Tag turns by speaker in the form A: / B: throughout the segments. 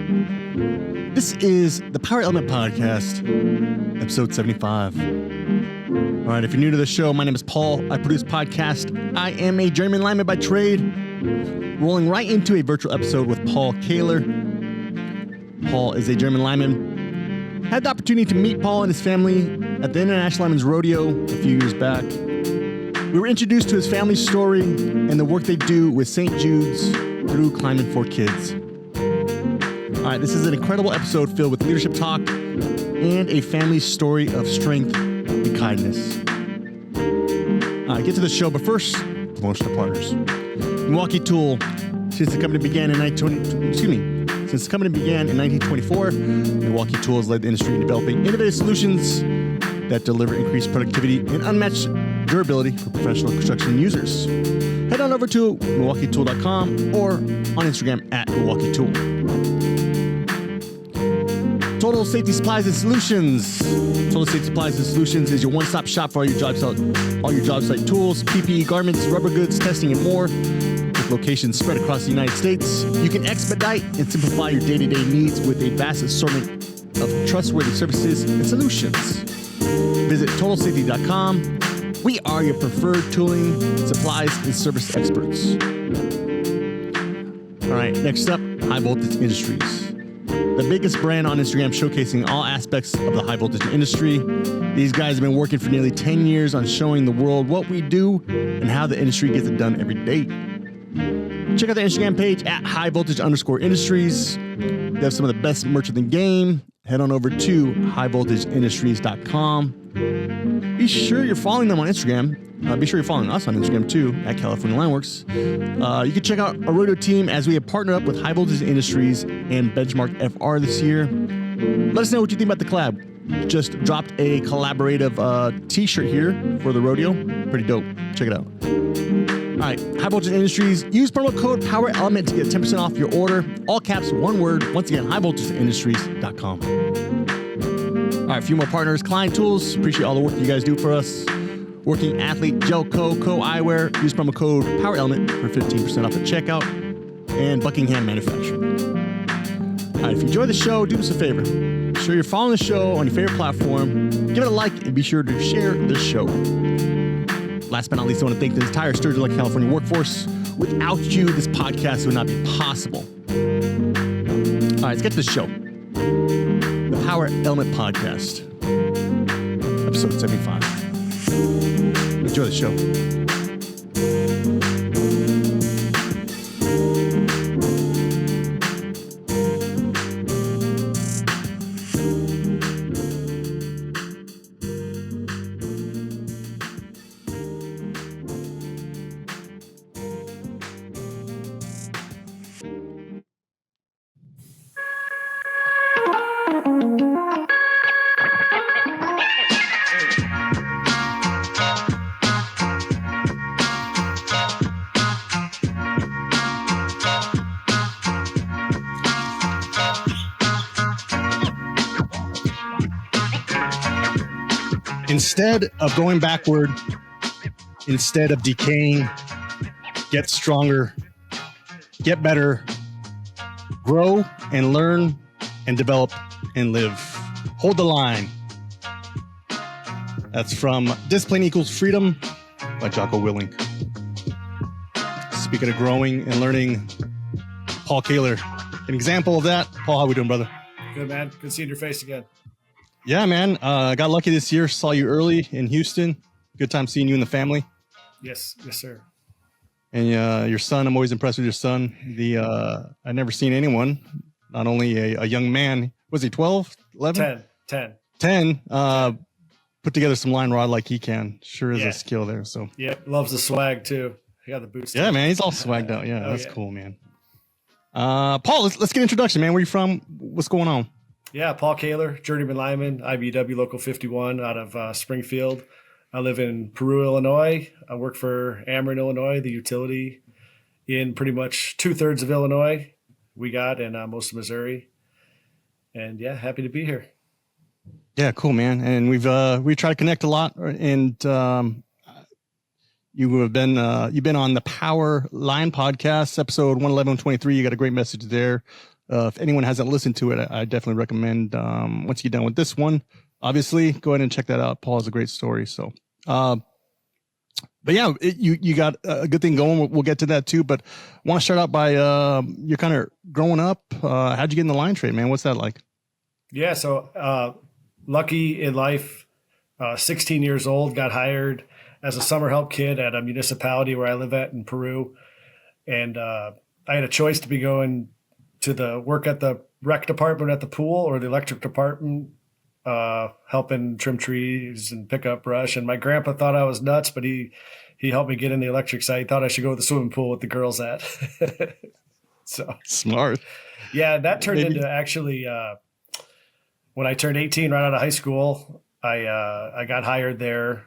A: This is the Power Element Podcast, episode 75. All right, if you're new to the show, my name is Paul. I produce podcasts. I am a journeyman lineman by trade. Rolling right into a virtual episode with Paul Koehler. Paul is a journeyman lineman. Had the opportunity to meet Paul and his family at the International Lineman's Rodeo a few years back. We were introduced to his family story and the work they do with St. Jude's through Climbing for Kids. All right, this is an incredible episode filled with leadership talk and a family story of strength and kindness. Get to the show, but first, Promotional Partners. Milwaukee Tool, since the company began in 1924, Milwaukee Tool has led the industry in developing innovative solutions that deliver increased productivity and unmatched durability for professional construction users. Head on over to MilwaukeeTool.com or on Instagram at MilwaukeeTool. Total Safety Supplies and Solutions. Total Safety Supplies and Solutions is your one-stop shop for all your job site tools, PPE, garments, rubber goods, testing, and more. With locations spread across the United States, you can expedite and simplify your day-to-day needs with a vast assortment of trustworthy services and solutions. Visit TotalSafety.com. We are your preferred tooling, supplies, and service experts. All right, next up, High Voltage Industries. The biggest brand on Instagram showcasing all aspects of the high voltage industry. These guys have been working for nearly 10 years on showing the world what we do and how the industry gets it done every day. Check out the Instagram page at highvoltage_industries. They have some of the best merch in the game. Head on over to highvoltageindustries.com. Be sure you're following them on Instagram. Be sure you're following us on Instagram too, at California Lineworks. You can check out our rodeo team as we have partnered up with High Voltage Industries and Benchmark FR this year. Let us know what you think about the collab. Just dropped a collaborative t-shirt here for the rodeo. Pretty dope. Check it out. All right, High Voltage Industries. Use promo code POWERELEMENT to get 10% off your order. All caps, one word. Once again, highvoltageindustries.com. All right, a few more partners. Klein Tools. Appreciate all the work you guys do for us. Working Athlete, Gelco, Co Eyewear. Use promo code POWERELEMENT for 15% off at checkout. And Buckingham Manufacturing. All right, if you enjoy the show, do us a favor. Be sure you're following the show on your favorite platform. Give it a like and be sure to share the show. Last but not least, I want to thank the entire Sturgeon Lake, California workforce. Without you, this podcast would not be possible. All right, let's get to the show. The Power Element Podcast, episode 75. Enjoy the show. Instead of going backward, instead of decaying, get stronger, get better, grow and learn and develop and live. Hold the line. That's from Discipline Equals Freedom by Jocko Willink. Speaking of growing and learning, Paul Koehler, an example of that. Paul, how we doing, brother?
B: Good, man. Good seeing your face again.
A: Yeah, man. Got lucky this year. Saw you early in Houston. Good time seeing you and the family.
B: Yes, sir.
A: And your son, I'm always impressed with your son. I've never seen anyone, not only a young man, was he 12, 11? 10. Put together some line rod like he can. Sure is a skill there. So
B: yeah, loves the swag too. He got the boots.
A: Yeah, man. He's all swagged out. Yeah, that's cool, man. Paul, let's get an introduction, man. Where you from? What's going on?
B: Yeah, Paul Koehler, journeyman lineman, IBW Local 51 out of Springfield. I live in Peru, Illinois. I work for Ameren, Illinois, the utility in pretty much 2/3 of Illinois we got, and most of Missouri. And yeah, happy to be here.
A: Yeah, cool, man. And we try to connect a lot, and you've been on the Power Line podcast, episode 111, 123. You got a great message there. If anyone hasn't listened to it, I definitely recommend, once you get done with this one, obviously go ahead and check that out. Paul has a great story. So, but yeah, you got a good thing going. We'll get to that too, but I want to start out by, you're kind of growing up. How'd you get in the line trade, man? What's that like?
B: Yeah. So, lucky in life, 16 years old, got hired as a summer help kid at a municipality where I live at in Peru. And, I had a choice to be going to the work at the rec department at the pool or the electric department, helping trim trees and pick up brush. And my grandpa thought I was nuts, but he helped me get in the electric side. He thought I should go to the swimming pool with the girls at. So
A: Smart.
B: yeah, that turned into actually, when I turned 18 right out of high school, I got hired there,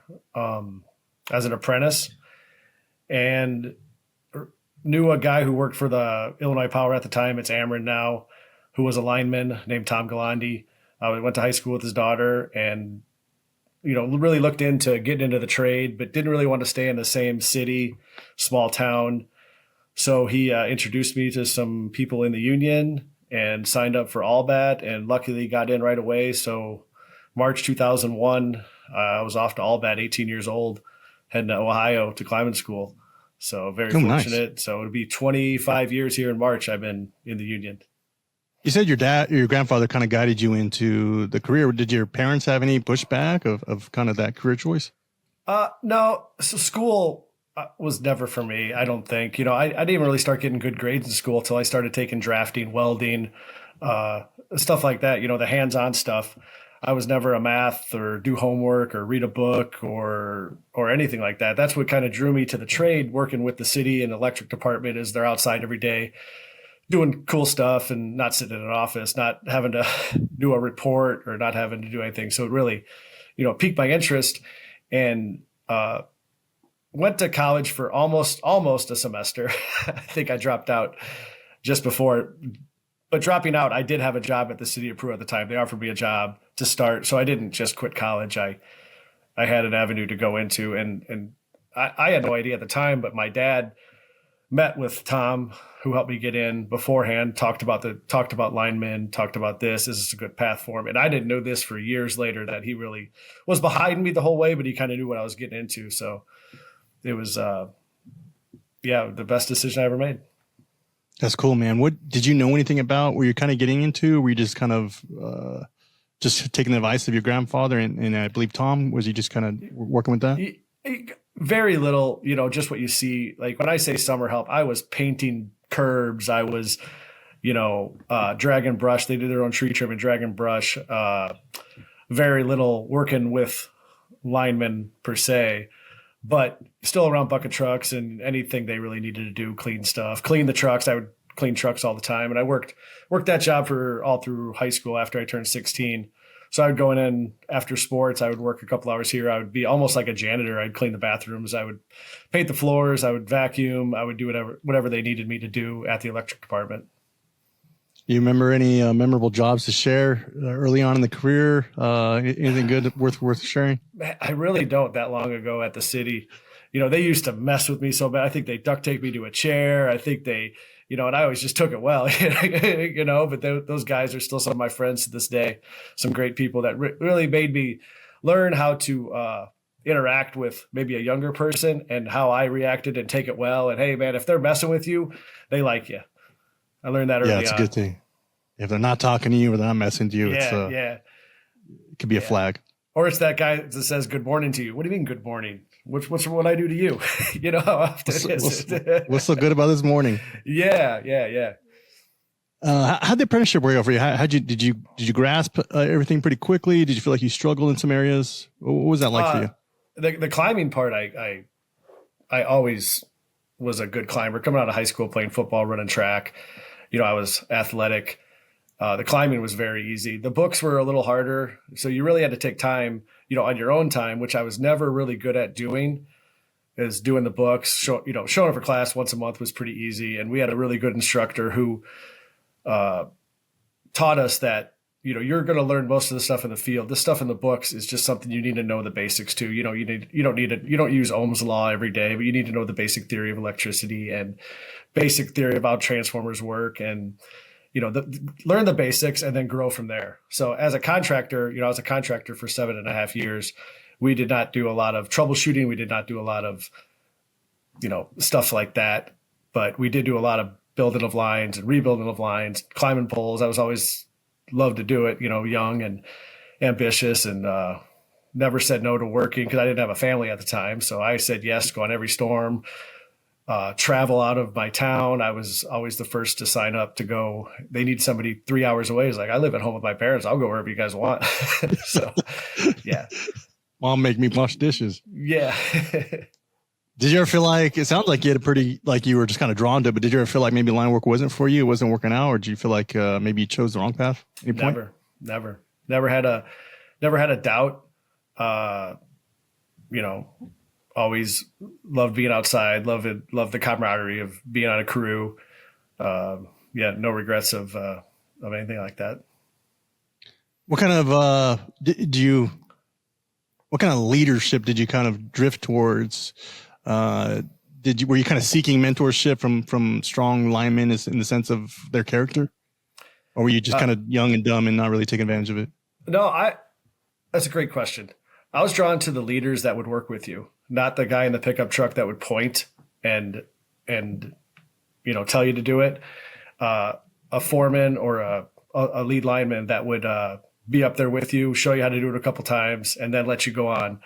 B: as an apprentice, and knew a guy who worked for the Illinois Power at the time. It's Ameren now, who was a lineman named Tom Galandi. I went to high school with his daughter and, really looked into getting into the trade, but didn't really want to stay in the same city, small town. So he introduced me to some people in the union and signed up for Allbat, and luckily got in right away. So March 2001, I was off to Allbat, 18 years old, heading to Ohio to climbing school. So very fortunate. Nice. So it'll be 25 years here in March I've been in the union.
A: You said your grandfather kind of guided you into the career. Did your parents have any pushback of kind of that career choice?
B: No. So school was never for me, I don't think. I didn't even really start getting good grades in school until I started taking drafting, welding, stuff like that, the hands-on stuff. I was never a math or do homework or read a book or anything like that. That's what kind of drew me to the trade, working with the city and electric department, is they're outside every day doing cool stuff and not sitting in an office, not having to do a report or not having to do anything. So it really, piqued my interest, and went to college for almost a semester. I think I dropped out just before. But dropping out, I did have a job at the city of Peru at the time. They offered me a job to start, so I didn't just quit college. I had an avenue to go into, and I had no idea at the time. But my dad met with Tom, who helped me get in beforehand. Talked about linemen, talked about this is a good path for him. And I didn't know this for years later, that he really was behind me the whole way, but he kind of knew what I was getting into. So it was, the best decision I ever made.
A: That's cool, man. What did you know anything about? Were you kind of getting into? Were you just kind of just taking the advice of your grandfather and I believe Tom? Was he just kind of working with that?
B: Very little, just what you see. Like when I say summer help, I was painting curbs. I was, dragging brush. They did their own tree trim and dragging brush. Very little working with linemen per se, but still around bucket trucks and anything they really needed to do, clean the trucks. I would clean trucks all the time. And I worked that job for all through high school after I turned 16. So I would go in after sports. I would work a couple hours here. I would be almost like a janitor. I'd clean the bathrooms. I would paint the floors. I would vacuum. I would do whatever they needed me to do at the electric department.
A: You remember any memorable jobs to share early on in the career? Anything good worth sharing?
B: I really don't. That long ago at the city, they used to mess with me so bad. I think they duct taped me to a chair. I think they, and I always just took it well, but those guys are still some of my friends to this day. Some great people that really made me learn how to interact with maybe a younger person and how I reacted and take it well. And hey, man, if they're messing with you, they like you. I learned that early on.
A: Yeah, it's a good thing. If they're not talking to you or they're not messing to you, it could be a flag.
B: Or it's that guy that says good morning to you. What do you mean good morning? What's what I do to you? How often
A: what's so good about this morning?
B: Yeah.
A: How'd the apprenticeship work out for you? Did you grasp everything pretty quickly? Did you feel like you struggled in some areas? What was that like for you?
B: The climbing part, I always was a good climber. Coming out of high school, playing football, running track, I was athletic. The climbing was very easy. The books were a little harder. So you really had to take time, on your own time, which I was never really good at doing, is doing the books. Showing up for class once a month was pretty easy. And we had a really good instructor who taught us that, you're going to learn most of the stuff in the field. This stuff in the books is just something you need to know the basics to. You don't use Ohm's law every day, but you need to know the basic theory of electricity and basic theory of how transformers work. And learn the basics and then grow from there. So as a contractor, I was a contractor for 7.5 years. We did not do a lot of troubleshooting. We did not do a lot of, stuff like that, but we did do a lot of building of lines and rebuilding of lines, climbing poles. I was always loved to do it, young and ambitious, and never said no to working because I didn't have a family at the time. So I said yes to go on every storm, travel out of my town. I was always the first to sign up to go. They need somebody 3 hours away. It's like, I live at home with my parents. I'll go wherever you guys want. So, yeah.
A: Mom make me wash dishes.
B: Yeah.
A: Did you ever feel like, it sounds like you had you were just kind of drawn to it, but did you ever feel like maybe line work wasn't for you? It wasn't working out? Or did you feel like maybe you chose the wrong path at any point?
B: Never had a doubt. Always loved being outside, loved the camaraderie of being on a crew. No regrets of anything like that.
A: What kind of, what kind of leadership did you kind of drift towards? Were you kind of seeking mentorship from strong linemen in the sense of their character? Or were you just kind of young and dumb and not really taking advantage of it?
B: No, that's a great question. I was drawn to the leaders that would work with you, not the guy in the pickup truck that would point and tell you to do it. A foreman or a lead lineman that would be up there with you, show you how to do it a couple times, and then let you go on.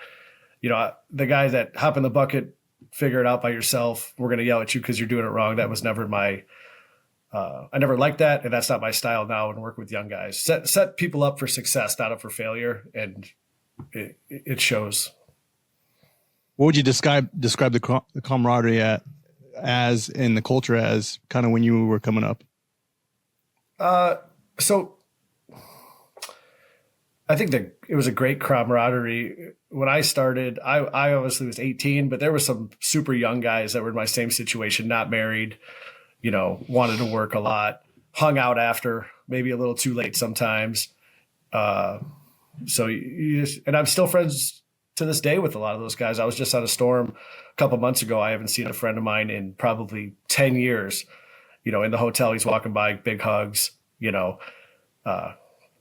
B: The guys that hop in the bucket, figure it out by yourself, we're going to yell at you because you're doing it wrong. That was never my I never liked that, and that's not my style now. And work with young guys, set people up for success, not up for failure, and it shows.
A: What would you describe the camaraderie as in the culture as kind of when you were coming up?
B: So I think that it was a great camaraderie. When I started, I obviously was 18, but there were some super young guys that were in my same situation, not married, wanted to work a lot, hung out after, maybe a little too late sometimes. So and I'm still friends to this day with a lot of those guys. I was just on a storm a couple months ago. I haven't seen a friend of mine in probably 10 years, in the hotel. He's walking by, big hugs,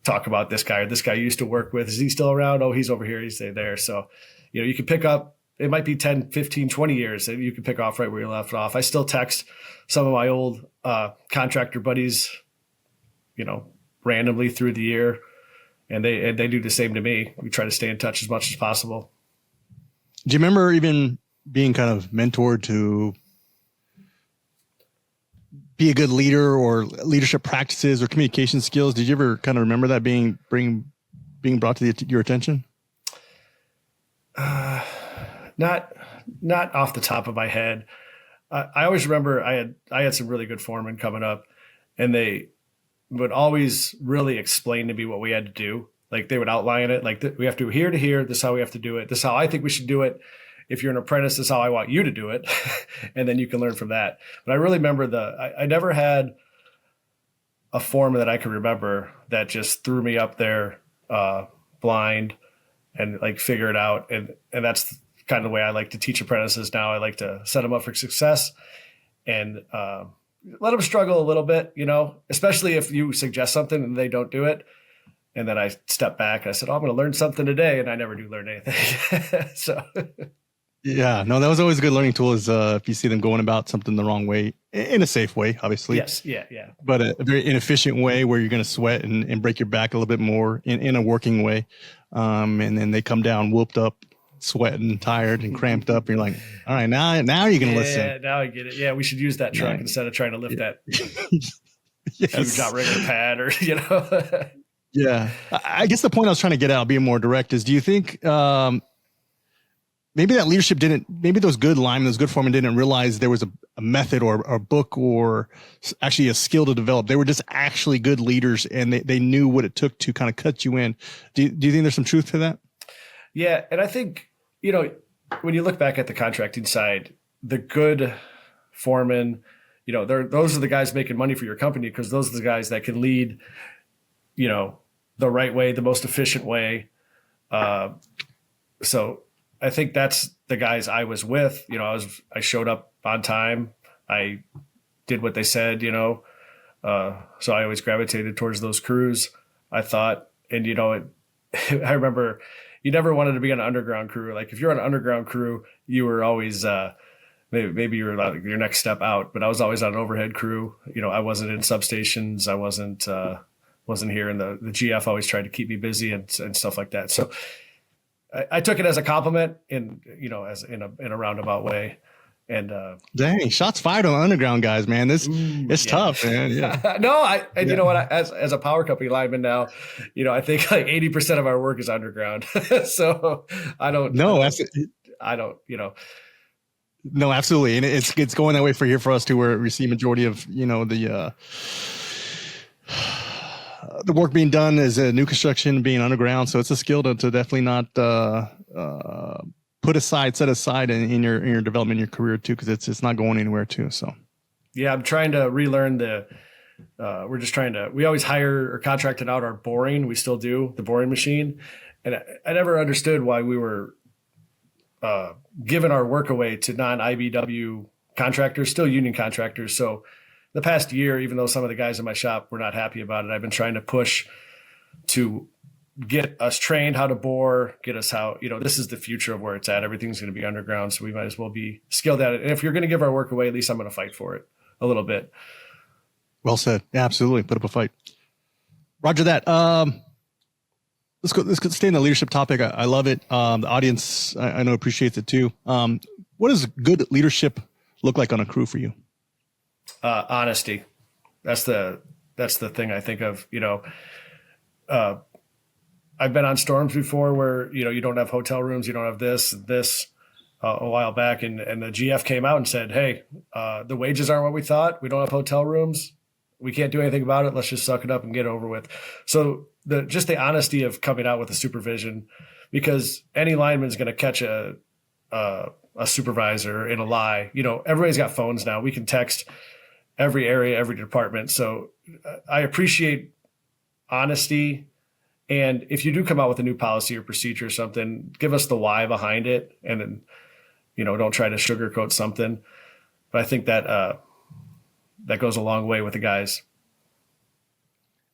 B: talk about this guy or this guy you used to work with. Is he still around? Oh, he's over here. He's there. So, you can pick up, it might be 10, 15, 20 years that you can pick off right where you left off. I still text some of my old contractor buddies, randomly through the year, and they do the same to me. We try to stay in touch as much as possible.
A: Do you remember even being kind of mentored to be a good leader, or leadership practices or communication skills? Did you ever kind of remember that being brought to your attention?
B: Not off the top of my head. I always remember I had some really good foremen coming up, and they would always really explain to me what we had to do. Like, they would outline it. Like, we have to here to here. This is how we have to do it. This is how I think we should do it. If you're an apprentice, this is how I want you to do it. And then you can learn from that. But I really remember I never had a foreman that I could remember that just threw me up there blind and figure it out. And that's kind of the way I like to teach apprentices now. I like to set them up for success and let them struggle a little bit, especially if you suggest something and they don't do it. And then I step back and I said, I'm going to learn something today. And I never do learn anything. So.
A: Yeah, no, that was always a good learning tool, is if you see them going about something the wrong way, in a safe way, obviously.
B: Yes. Yeah.
A: But a very inefficient way where you're going to sweat and break your back a little bit more in a working way. And then they come down whooped up, sweating, tired and cramped up. And you're like, all right, now you're going to listen.
B: Yeah, now I get it. Yeah, we should use that truck instead of trying to lift that huge outrigger pad or,
A: Yeah. I guess the point I was trying to get out, being more direct, is do you think maybe that leadership maybe those good linemen, those good foremen didn't realize there was a method or a book or actually a skill to develop? They were just actually good leaders, and they knew what it took to kind of cut you in. Do you think there's some truth to that?
B: Yeah. And I think, when you look back at the contracting side, the good foremen, those are the guys making money for your company, because those are the guys that can lead, the right way, the most efficient way. So I think that's the guys I was with. I showed up on time. I did what they said. So I always gravitated towards those crews, I thought. And, I remember you never wanted to be on an underground crew. Like if you're on an underground crew, you were always, maybe you were like your next step out, but I was always on an overhead crew. I wasn't in substations. I wasn't here. And the GF always tried to keep me busy and stuff like that. So I took it as a compliment as in a roundabout way. And
A: dang, shots fired on underground guys, man. It's tough, man. Yeah.
B: No, you know what? As a power company lineman now, I think like 80% of our work is underground. So I don't. No, I don't.
A: No, absolutely, and it's going that way for us too, where we see majority of the work being done is new construction being underground. So it's a skill to definitely not set aside in your development in your career too, because it's not going anywhere too. So
B: yeah, I'm trying to relearn we always hire or contracted out our boring. We still do the boring machine. And I never understood why we were giving our work away to non-IBW contractors, still union contractors. So the past year, even though some of the guys in my shop were not happy about it, I've been trying to push to get us trained how to bore, get us how, this is the future of where it's at. Everything's going to be underground. So we might as well be skilled at it. And if you're going to give our work away, at least I'm going to fight for it a little bit.
A: Well said. Yeah, absolutely. Put up a fight. Roger that. Let's stay in the leadership topic. I love it. The audience, I know, appreciates it too. What does good leadership look like on a crew for you?
B: Honesty. That's the thing I think of, I've been on storms before where, you don't have hotel rooms, you don't have this a while back. And the GF came out and said, hey, the wages aren't what we thought. We don't have hotel rooms. We can't do anything about it. Let's just suck it up and get it over with. So just the honesty of coming out with a supervision, because any lineman's going to catch a supervisor in a lie. Everybody's got phones now. We can text every area, every department. So I appreciate honesty. And if you do come out with a new policy or procedure or something, give us the why behind it. And then, don't try to sugarcoat something. But I think that goes a long way with the guys.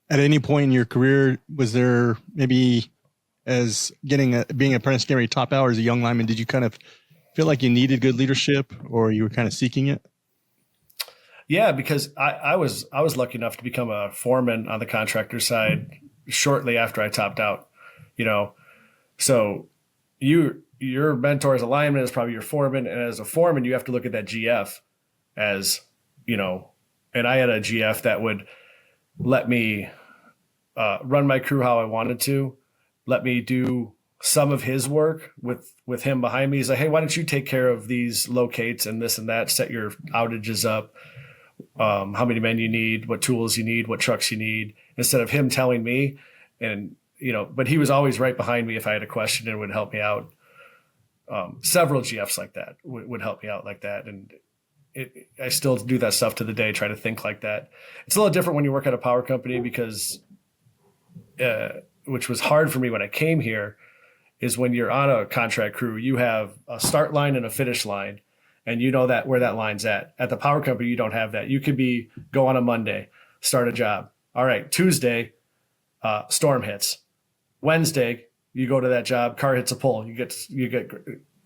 A: At any point in your career, was there maybe being an apprentice getting ready to top out as a young lineman, did you kind of feel like you needed good leadership or you were kind of seeking it?
B: Yeah, because I was lucky enough to become a foreman on the contractor side shortly after I topped out, so your mentor as a lineman is probably your foreman. And as a foreman, you have to look at that GF as, and I had a GF that would let me run my crew how I wanted to, let me do some of his work with him behind me. He's like, hey, why don't you take care of these locates and this and that, set your outages up, how many men you need, what tools you need, what trucks you need, instead of him telling me. And, but he was always right behind me if I had a question and would help me out. Several GFs like that would help me out like that. And I still do that stuff to the day, try to think like that. It's a little different when you work at a power company because, which was hard for me when I came here, is when you're on a contract crew, you have a start line and a finish line. And you know that where that line's at. At the power company, you don't have that. You could go on a Monday, start a job. All right, Tuesday, storm hits. Wednesday, you go to that job, car hits a pole. You get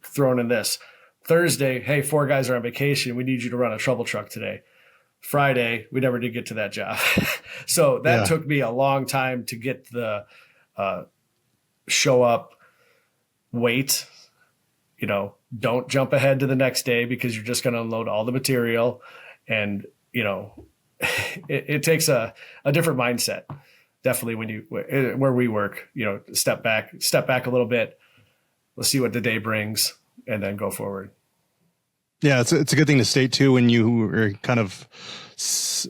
B: thrown in this. Thursday, hey, 4 guys are on vacation. We need you to run a trouble truck today. Friday, we never did get to that job. So that took me a long time to get the show up, wait, don't jump ahead to the next day because you're just going to unload all the material. And, it takes a different mindset. Definitely where we work, step back a little bit. Let's see what the day brings and then go forward.
A: Yeah. It's a good thing to state too, when you are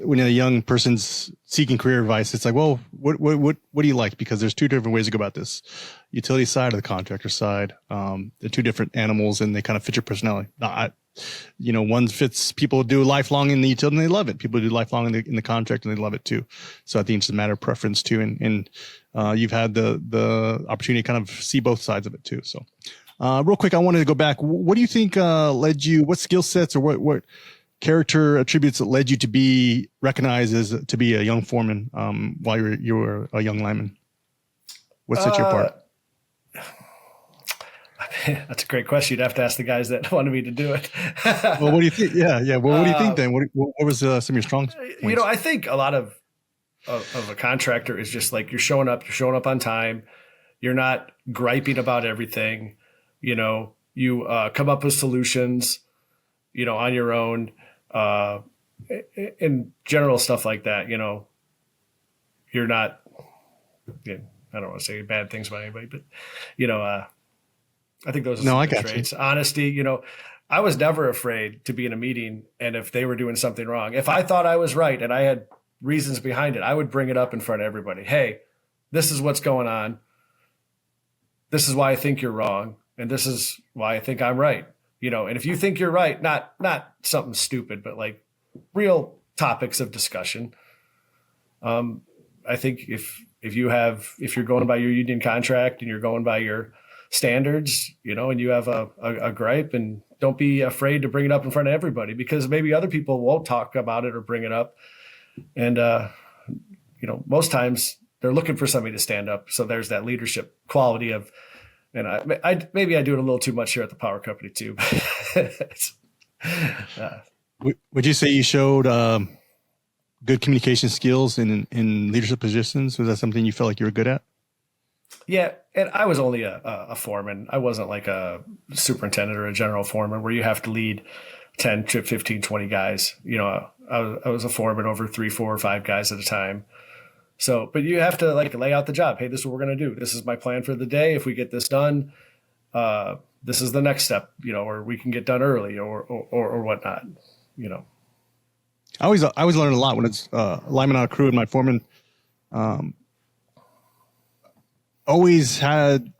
A: when a young person's seeking career advice, it's like, well, what do you like? Because there's 2 different ways to go about this. Utility side or the contractor side. They're 2 different animals and they kind of fit your personality. One fits, people do lifelong in the utility and they love it. People do lifelong in the contract and they love it too. So I think it's a matter of preference too. And you've had the opportunity to kind of see both sides of it too. So real quick, I wanted to go back. What do you think led you, what skill sets or what character attributes that led you to be recognized as to be a young foreman while you were a young lineman? What set you apart?
B: That's a great question. You'd have to ask the guys that wanted me to do it.
A: Well, what do you think? Yeah. Well, what do you think then? What was some of your strong points?
B: I think a lot of a contractor is just like you're showing up on time. You're not griping about everything. You come up with solutions, on your own, in general stuff like that. You're not, I don't want to say bad things about anybody, but, I think those are some good traits. Honesty, I was never afraid to be in a meeting. And if they were doing something wrong, if I thought I was right and I had reasons behind it, I would bring it up in front of everybody. Hey, this is what's going on. This is why I think you're wrong. And this is why I think I'm right. And if you think you're right, not something stupid, but like real topics of discussion. I think if you're going by your union contract and you're going by your standards, and you have a gripe, and don't be afraid to bring it up in front of everybody, because maybe other people won't talk about it or bring it up. And, most times they're looking for somebody to stand up. So there's that leadership quality of, and I maybe I do it a little too much here at the power company too.
A: Would you say you showed good communication skills in leadership positions? Was that something you felt like you were good at?
B: Yeah. And I was only a foreman. I wasn't like a superintendent or a general foreman where you have to lead 10 to 15, 20 guys. I was a foreman over 3, 4, or 5 guys at a time. So, but you have to like lay out the job. Hey, this is what we're going to do. This is my plan for the day. If we get this done, this is the next step, or we can get done early or whatnot, I
A: always learn a lot when it's lineman on a crew, and my foreman always had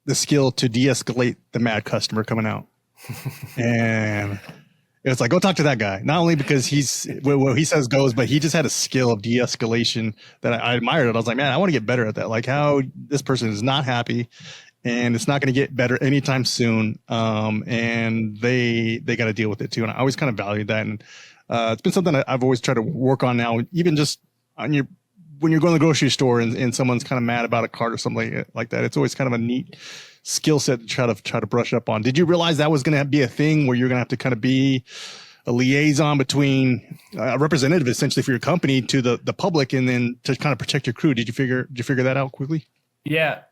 A: the skill to de-escalate the mad customer coming out. And it's like, go talk to that guy. Not only because what he says goes, but he just had a skill of de-escalation that I admired it. I was like, man, I want to get better at that. Like how this person is not happy and it's not going to get better anytime soon. And they got to deal with it too. And I always kind of valued that. And it's been something that I've always tried to work on now, even just when you're going to the grocery store and someone's kind of mad about a cart or something like that. It's always kind of a neat skill set to try to brush up on. Did you realize that was going to be a thing where you're going to have to kind of be a liaison between a representative essentially for your company to the public, and then to kind of protect your crew? Did you figure that out quickly?
B: Yeah.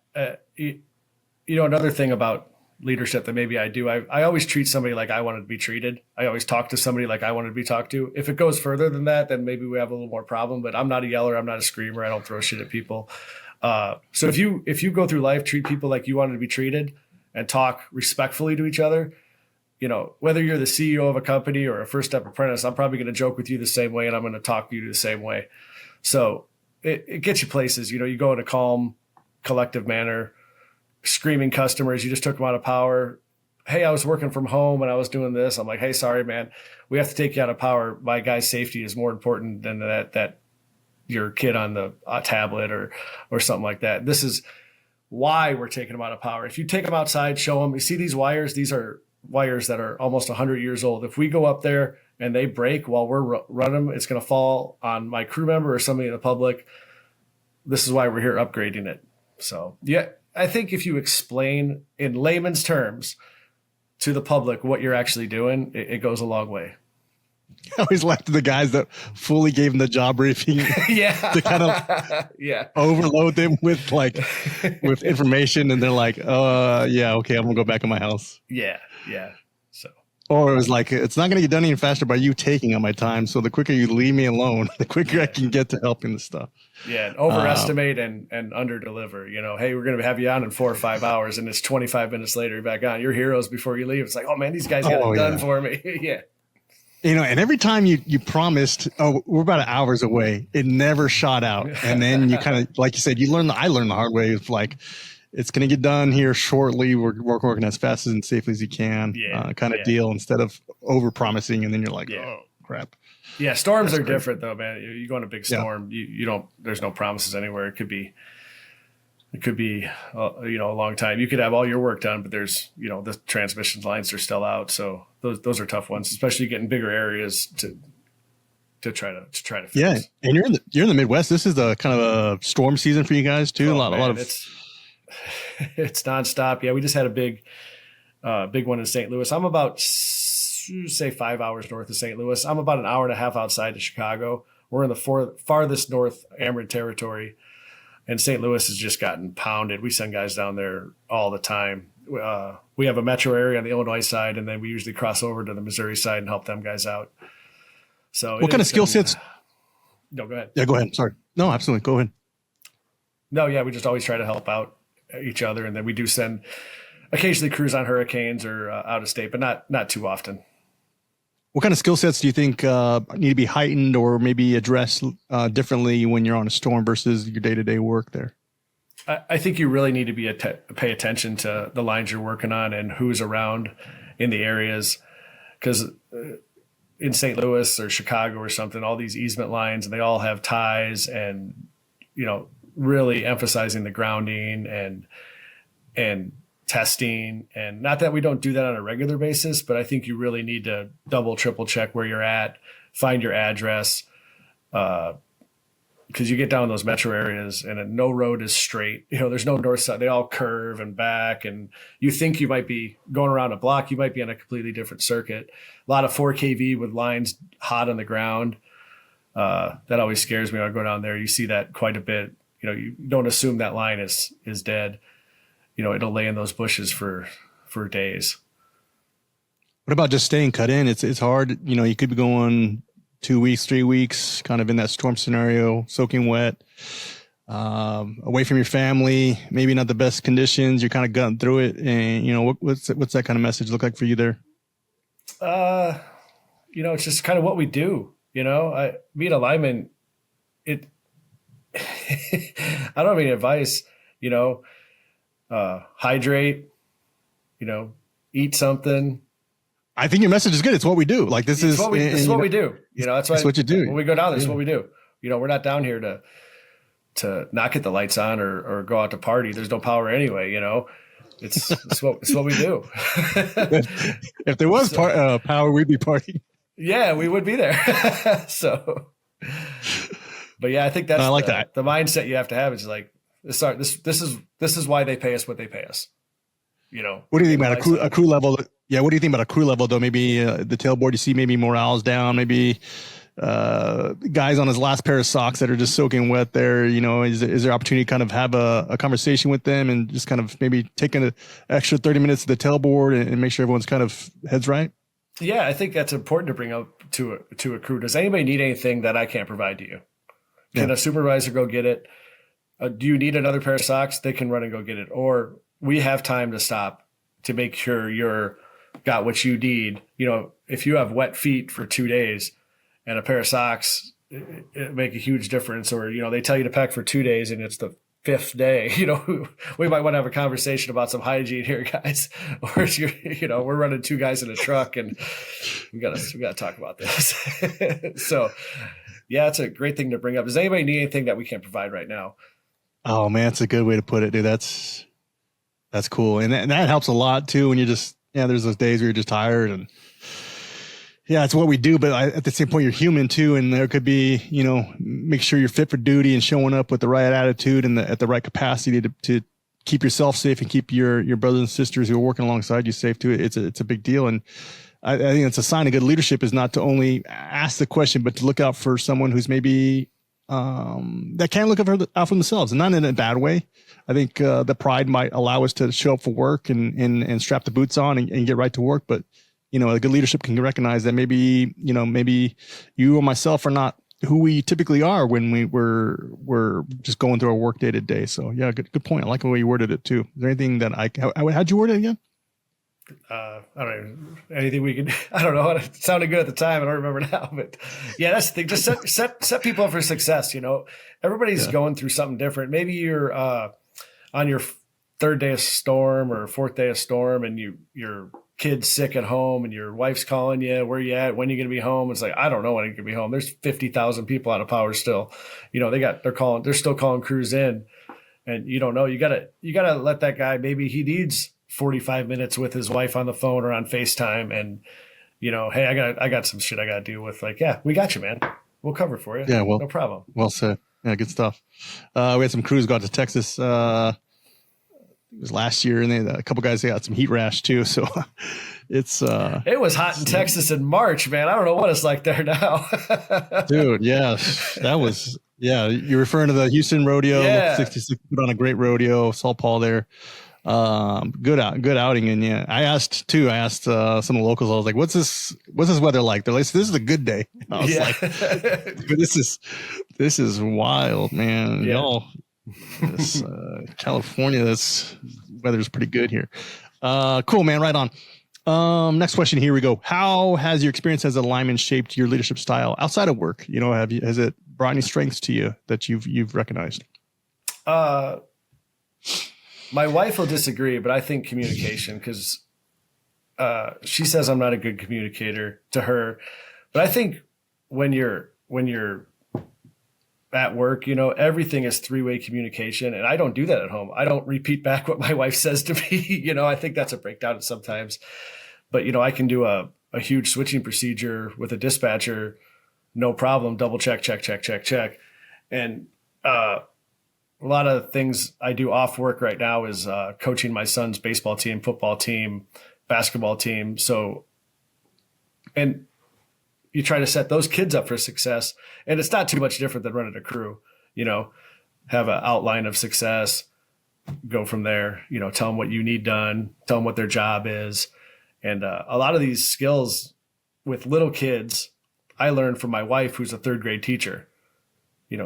B: Another thing about leadership that maybe I do, I always treat somebody like I wanted to be treated. I always talk to somebody like I wanted to be talked to. If it goes further than that, then maybe we have a little more problem, but I'm not a yeller. I'm not a screamer. I don't throw shit at people. So if you go through life, treat people like you wanted to be treated and talk respectfully to each other, whether you're the CEO of a company or a first step apprentice, I'm probably going to joke with you the same way and I'm going to talk to you the same way. So it gets you places. You go in a calm, collective manner. Screaming customers, you just took them out of power. Hey, I was working from home and I was doing this. I'm like, hey, sorry, man, we have to take you out of power. My guy's safety is more important than that your kid on the tablet or something like that. This is why we're taking them out of power. If you take them outside, show them, you see these wires, these are wires that are almost 100 years old. If we go up there and they break while we're running them, it's going to fall on my crew member or somebody in the public. This is why we're here upgrading it. So, yeah. I think if you explain in layman's terms to the public what you're actually doing, it goes a long way.
A: I always laughed at the guys that fully gave them the job briefing to kind of overload them with with information. And they're like, yeah, okay, I'm gonna go back in my house.
B: Yeah. So,
A: or it was like, it's not going to get done any faster by you taking on my time. So the quicker you leave me alone, the quicker I can get to helping the stuff.
B: Yeah. And overestimate and under deliver, hey, we're going to have you on in 4 or 5 hours and it's 25 minutes later, you're back on. You're heroes before you leave. It's like, oh man, these guys got it done for me. Yeah.
A: And every time you promised, oh, we're about hours away, it never shot out. And then you kind of, like you said, I learned the hard way of like, it's going to get done here shortly. We're working as fast and safely as you can, deal, instead of over promising. And then you're like, oh crap.
B: Yeah. Storms are different though, man. You go in a big storm, you don't, there's no promises anywhere. It could be a long time. You could have all your work done, but there's, the transmission lines are still out. So those are tough ones, especially getting bigger areas to try to fix.
A: Yeah, and you're in the Midwest. This is the kind of a storm season for you guys too.
B: Oh,
A: a lot of
B: it's nonstop. Yeah, we just had a big one in St. Louis. I'm about say 5 hours north of St. Louis. I'm about an hour and a half outside of Chicago. We're in the farthest north Ameren territory, and St. Louis has just gotten pounded. We send guys down there all the time. We have a metro area on the Illinois side, and then we usually cross over to the Missouri side and help them guys out. So
A: what kind of skill sets?
B: No, go ahead.
A: Yeah, go ahead. Sorry. No, absolutely. Go ahead.
B: No, yeah, we just always try to help out each other, and then we do send occasionally crews on hurricanes or out of state, but not too often.
A: What kind of skill sets do you think need to be heightened or maybe addressed differently when you're on a storm versus your day-to-day work there?
B: I think you really need to be pay attention to the lines you're working on and who's around in the areas, because in St. Louis or Chicago or something, all these easement lines, and they all have ties, and really emphasizing the grounding and testing. And not that we don't do that on a regular basis, but I think you really need to double, triple check where you're at, find your address, because you get down in those metro areas and no road is straight. There's no north side. They all curve and back, and you think you might be going around a block. You might be on a completely different circuit. A lot of 4 kV with lines hot on the ground. That always scares me when I go down there. You see that quite a bit. You don't assume that line is dead. It'll lay in those bushes for days.
A: What about just staying cut in? It's hard. You could be going 2 weeks, 3 weeks, kind of in that storm scenario, soaking wet, away from your family, maybe not the best conditions. You're kind of gutting through it. And, what's that kind of message look like for you there?
B: It's just kind of what we do. Being a lineman, I don't have any advice, hydrate, eat something.
A: I think your message is good. It's what we do. Like this is what
B: we do. That's what you do. When we go down, that's what we do. We're not down here to not get the lights on or go out to party. There's no power anyway. It's what we do.
A: If there was power, we'd be partying.
B: Yeah, we would be there. So, but yeah, I think that's that. The mindset you have to have is like, this is why they pay us what they pay us.
A: What do you think about a crew level? Yeah. What do you think about a crew level though? Maybe the tailboard, you see maybe morale's down, maybe guys on his last pair of socks that are just soaking wet there. Is there opportunity to kind of have a conversation with them and just kind of maybe taking an extra 30 minutes to the tailboard and make sure everyone's kind of heads right?
B: Yeah, I think that's important to bring up to a crew. Does anybody need anything that I can't provide to you? Can a supervisor go get it? Do you need another pair of socks? They can run and go get it. Or we have time to stop to make sure you're got what you need. If you have wet feet for 2 days and a pair of socks, it make a huge difference. Or, they tell you to pack for 2 days and it's the 5th day, we might want to have a conversation about some hygiene here, guys. Or we're running 2 guys in a truck and we gotta talk about this. So yeah, it's a great thing to bring up. Does anybody need anything that we can't provide right now?
A: Oh man, that's a good way to put it, dude. That's cool. And that helps a lot too. When there's those days where you're just tired and yeah, it's what we do. But at the same point, you're human too. And there could be, make sure you're fit for duty and showing up with the right attitude and at the right capacity to keep yourself safe and keep your brothers and sisters who are working alongside you safe too. It's a big deal. And I think it's a sign of good leadership is not to only ask the question, but to look out for someone who's maybe, that can look out for themselves, and not in a bad way. I think the pride might allow us to show up for work and strap the boots on and get right to work. But a good leadership can recognize that maybe you or myself are not who we typically are when we're just going through our work day to day. So yeah, good point. I like the way you worded it too. Is there anything that how'd you word it again?
B: I don't know, anything we could, I don't know. It sounded good at the time. I don't remember now, but yeah, that's the thing. Just set people up for success. Everybody's going through something different. Maybe you're on your 3rd day of storm or 4th day of storm and your kid's sick at home and your wife's calling you, where you at? When are you going to be home? It's like, I don't know when I'm going to be home. There's 50,000 people out of power still. They're still calling crews in, and you don't know. You gotta let that guy, maybe he needs 45 minutes with his wife on the phone or on FaceTime hey, I got some shit I got to deal with. Like, yeah, we got you, man. We'll cover it for you.
A: Yeah, well,
B: No problem.
A: well said. Yeah, good stuff. We had some crews go out to Texas. It was last year, and a couple guys got some heat rash too. So it's
B: it was hot in Texas in March, man. I don't know what it's like there now.
A: Dude, yeah, that was You're referring to the Houston rodeo.
B: Yeah.
A: 66 put on a great rodeo. Saw Paul there. Good outing. And yeah, I asked some of the locals. I was like, "What's this weather like?" They're like, "This is a good day." I was like, "This is wild, man.
B: Yeah.
A: Y'all, this California, this weather's pretty good here." Cool, man. Right on. Next question. Here we go. How has your experience as a lineman shaped your leadership style outside of work? Has it brought any strengths to you that you've recognized?
B: My wife will disagree, but I think communication, because she says I'm not a good communicator to her. But I think when you're at work, everything is three-way communication, and I don't do that at home. I don't repeat back what my wife says to me. I think that's a breakdown sometimes. But I can do a huge switching procedure with a dispatcher, no problem. Double check. And a lot of things I do off work right now is coaching my son's baseball team, football team, basketball team. So, and you try to set those kids up for success, and it's not too much different than running a crew. Have an outline of success, go from there. Tell them what you need done, tell them what their job is, and a lot of these skills with little kids, I learned from my wife, who's a third grade teacher.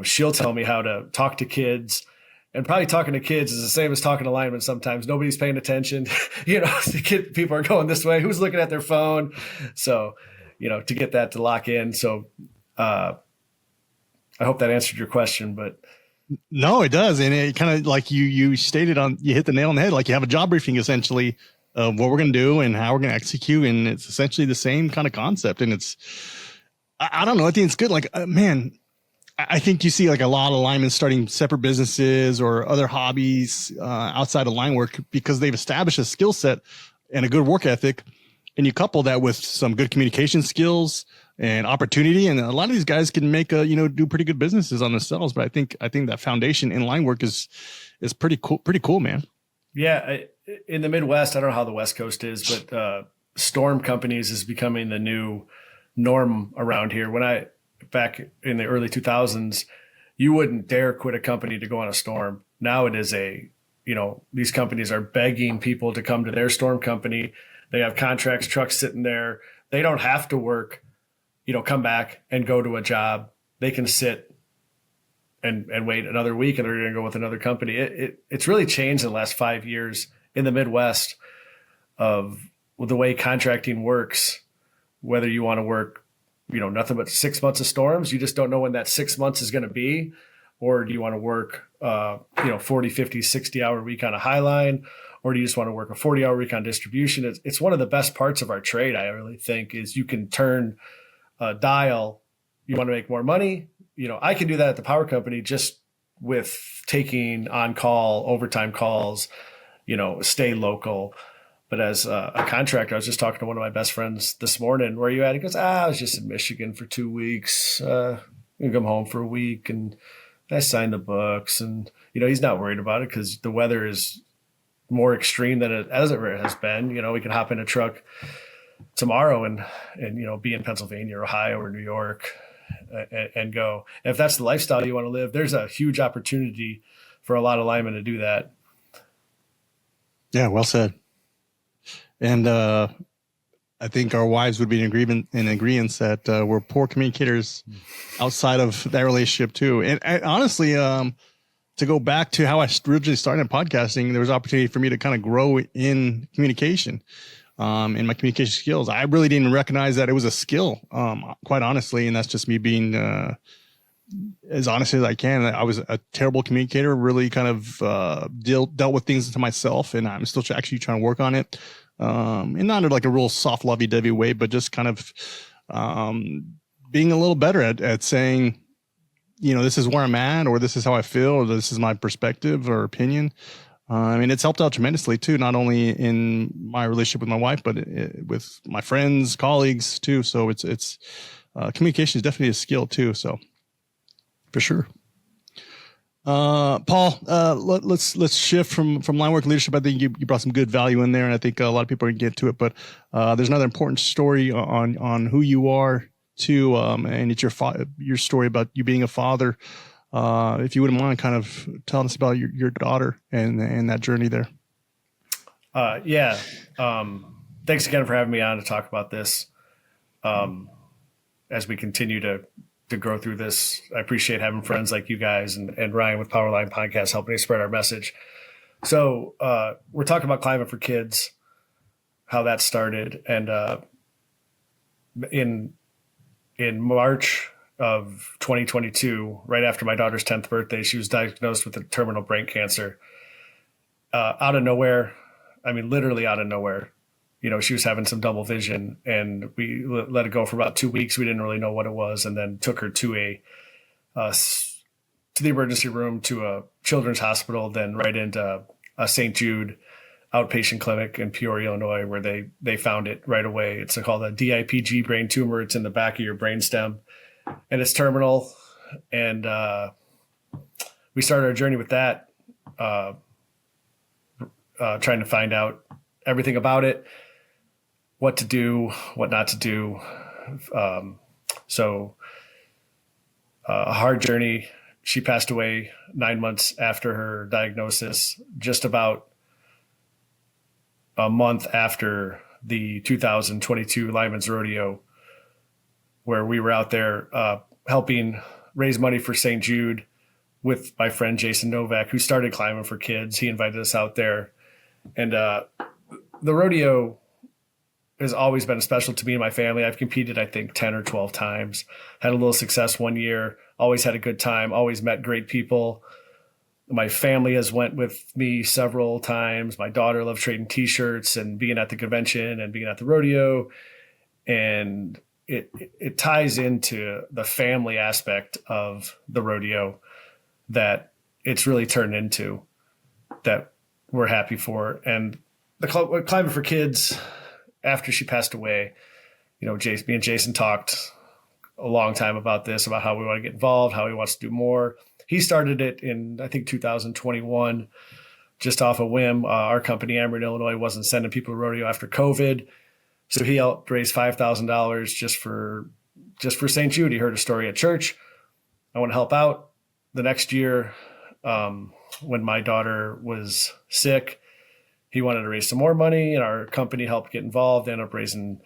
B: She'll tell me how to talk to kids, and probably talking to kids is the same as talking to linemen. Sometimes nobody's paying attention. People are going this way. Who's looking at their phone? So, to get that to lock in. So, I hope that answered your question, but.
A: No, it does. And it kind of like you stated you hit the nail on the head. Like you have a job briefing essentially of what we're going to do and how we're going to execute. And it's essentially the same kind of concept. And I don't know. I think it's good. Like, man, I think you see like a lot of linemen starting separate businesses or other hobbies outside of line work because they've established a skill set and a good work ethic. And you couple that with some good communication skills and opportunity. And a lot of these guys can make do pretty good businesses on themselves. But I think that foundation in line work is pretty cool, man. Yeah.
B: In the Midwest, I don't know how the West Coast is, but storm companies is becoming the new norm around here. Back in the early 2000s, you wouldn't dare quit a company to go on a storm. Now it is these companies are begging people to come to their storm company. They have contracts, trucks sitting there. They don't have to work, come back and go to a job. They can sit and wait another week, and they're going to go with another company. It's really changed in the last 5 years in the Midwest of the way contracting works, whether you want to work nothing but 6 months of storms. You just don't know when that 6 months is going to be. Or do you want to work, 40, 50, 60 hour week on a high line? Or do you just want to work a 40-hour week on distribution? It's one of the best parts of our trade, I really think, is you can turn a dial. You want to make more money? I can do that at the power company just with taking on-call, overtime calls, stay local. But as a contractor, I was just talking to one of my best friends this morning. Where are you at? He goes, I was just in Michigan for 2 weeks. I'm going to come home for a week. And I signed the books. And, he's not worried about it because the weather is more extreme than it ever has been. We can hop in a truck tomorrow and be in Pennsylvania or Ohio or New York and go. And if that's the lifestyle you want to live, there's a huge opportunity for a lot of linemen to do that.
A: Yeah, well said. And I think our wives would be in agreement that we're poor communicators outside of that relationship too. And honestly, to go back to how I originally started podcasting, there was opportunity for me to kind of grow in communication, in my communication skills. I really didn't recognize that it was a skill, quite honestly. And that's just me being as honest as I can. I was a terrible communicator, really kind of dealt with things to myself, and I'm still actually trying to work on it. And not in like a real soft, lovey-dovey way, but just kind of being a little better at saying, this is where I'm at, or this is how I feel, or this is my perspective or opinion. I mean, it's helped out tremendously too, not only in my relationship with my wife, but with my friends, colleagues too. So it's communication is definitely a skill too. So for sure. Paul, let's shift from line work leadership. I think you brought some good value in there, and I think a lot of people are gonna get to it. But there's another important story on who you are too, and it's your story about you being a father. If you wouldn't mind, kind of telling us about your daughter and that journey there.
B: Yeah. Thanks again for having me on to talk about this. As we continue to grow through this, I appreciate having friends like you guys and Ryan with Powerline Podcast helping us spread our message. So we're talking about Climate for Kids, how that started, and in March of 2022, right after my daughter's 10th birthday, she was diagnosed with a terminal brain cancer. Out of nowhere, I mean, literally out of nowhere. She was having some double vision, and we let it go for about 2 weeks. We didn't really know what it was, and then took her to the emergency room, to a children's hospital, then right into a St. Jude outpatient clinic in Peoria, Illinois, where they found it right away. It's called a DIPG brain tumor. It's in the back of your brainstem, and it's terminal. And we started our journey with that, trying to find out everything about it, what to do, what not to do. So a hard journey. She passed away 9 months after her diagnosis, just about a month after the 2022 Lyman's Rodeo, where we were out there helping raise money for St. Jude with my friend Jason Novak, who started Climbing for Kids. He invited us out there. And the rodeo has always been special to me and my family. I've competed, I think, 10 or 12 times, had a little success one year, always had a good time, always met great people. My family has went with me several times. My daughter loves trading T-shirts and being at the convention and being at the rodeo. And it ties into the family aspect of the rodeo that it's really turned into, that we're happy for. And the Climate for Kids, after she passed away, me and Jason talked a long time about this, about how we want to get involved, how he wants to do more. He started it in, I think, 2021, just off a whim. Our company, Amarin, Illinois, wasn't sending people to rodeo after COVID. So he helped raise $5,000 just for St. Jude. He heard a story at church. I want to help out. The next year, when my daughter was sick, he wanted to raise some more money, and our company helped get involved. They ended up raising,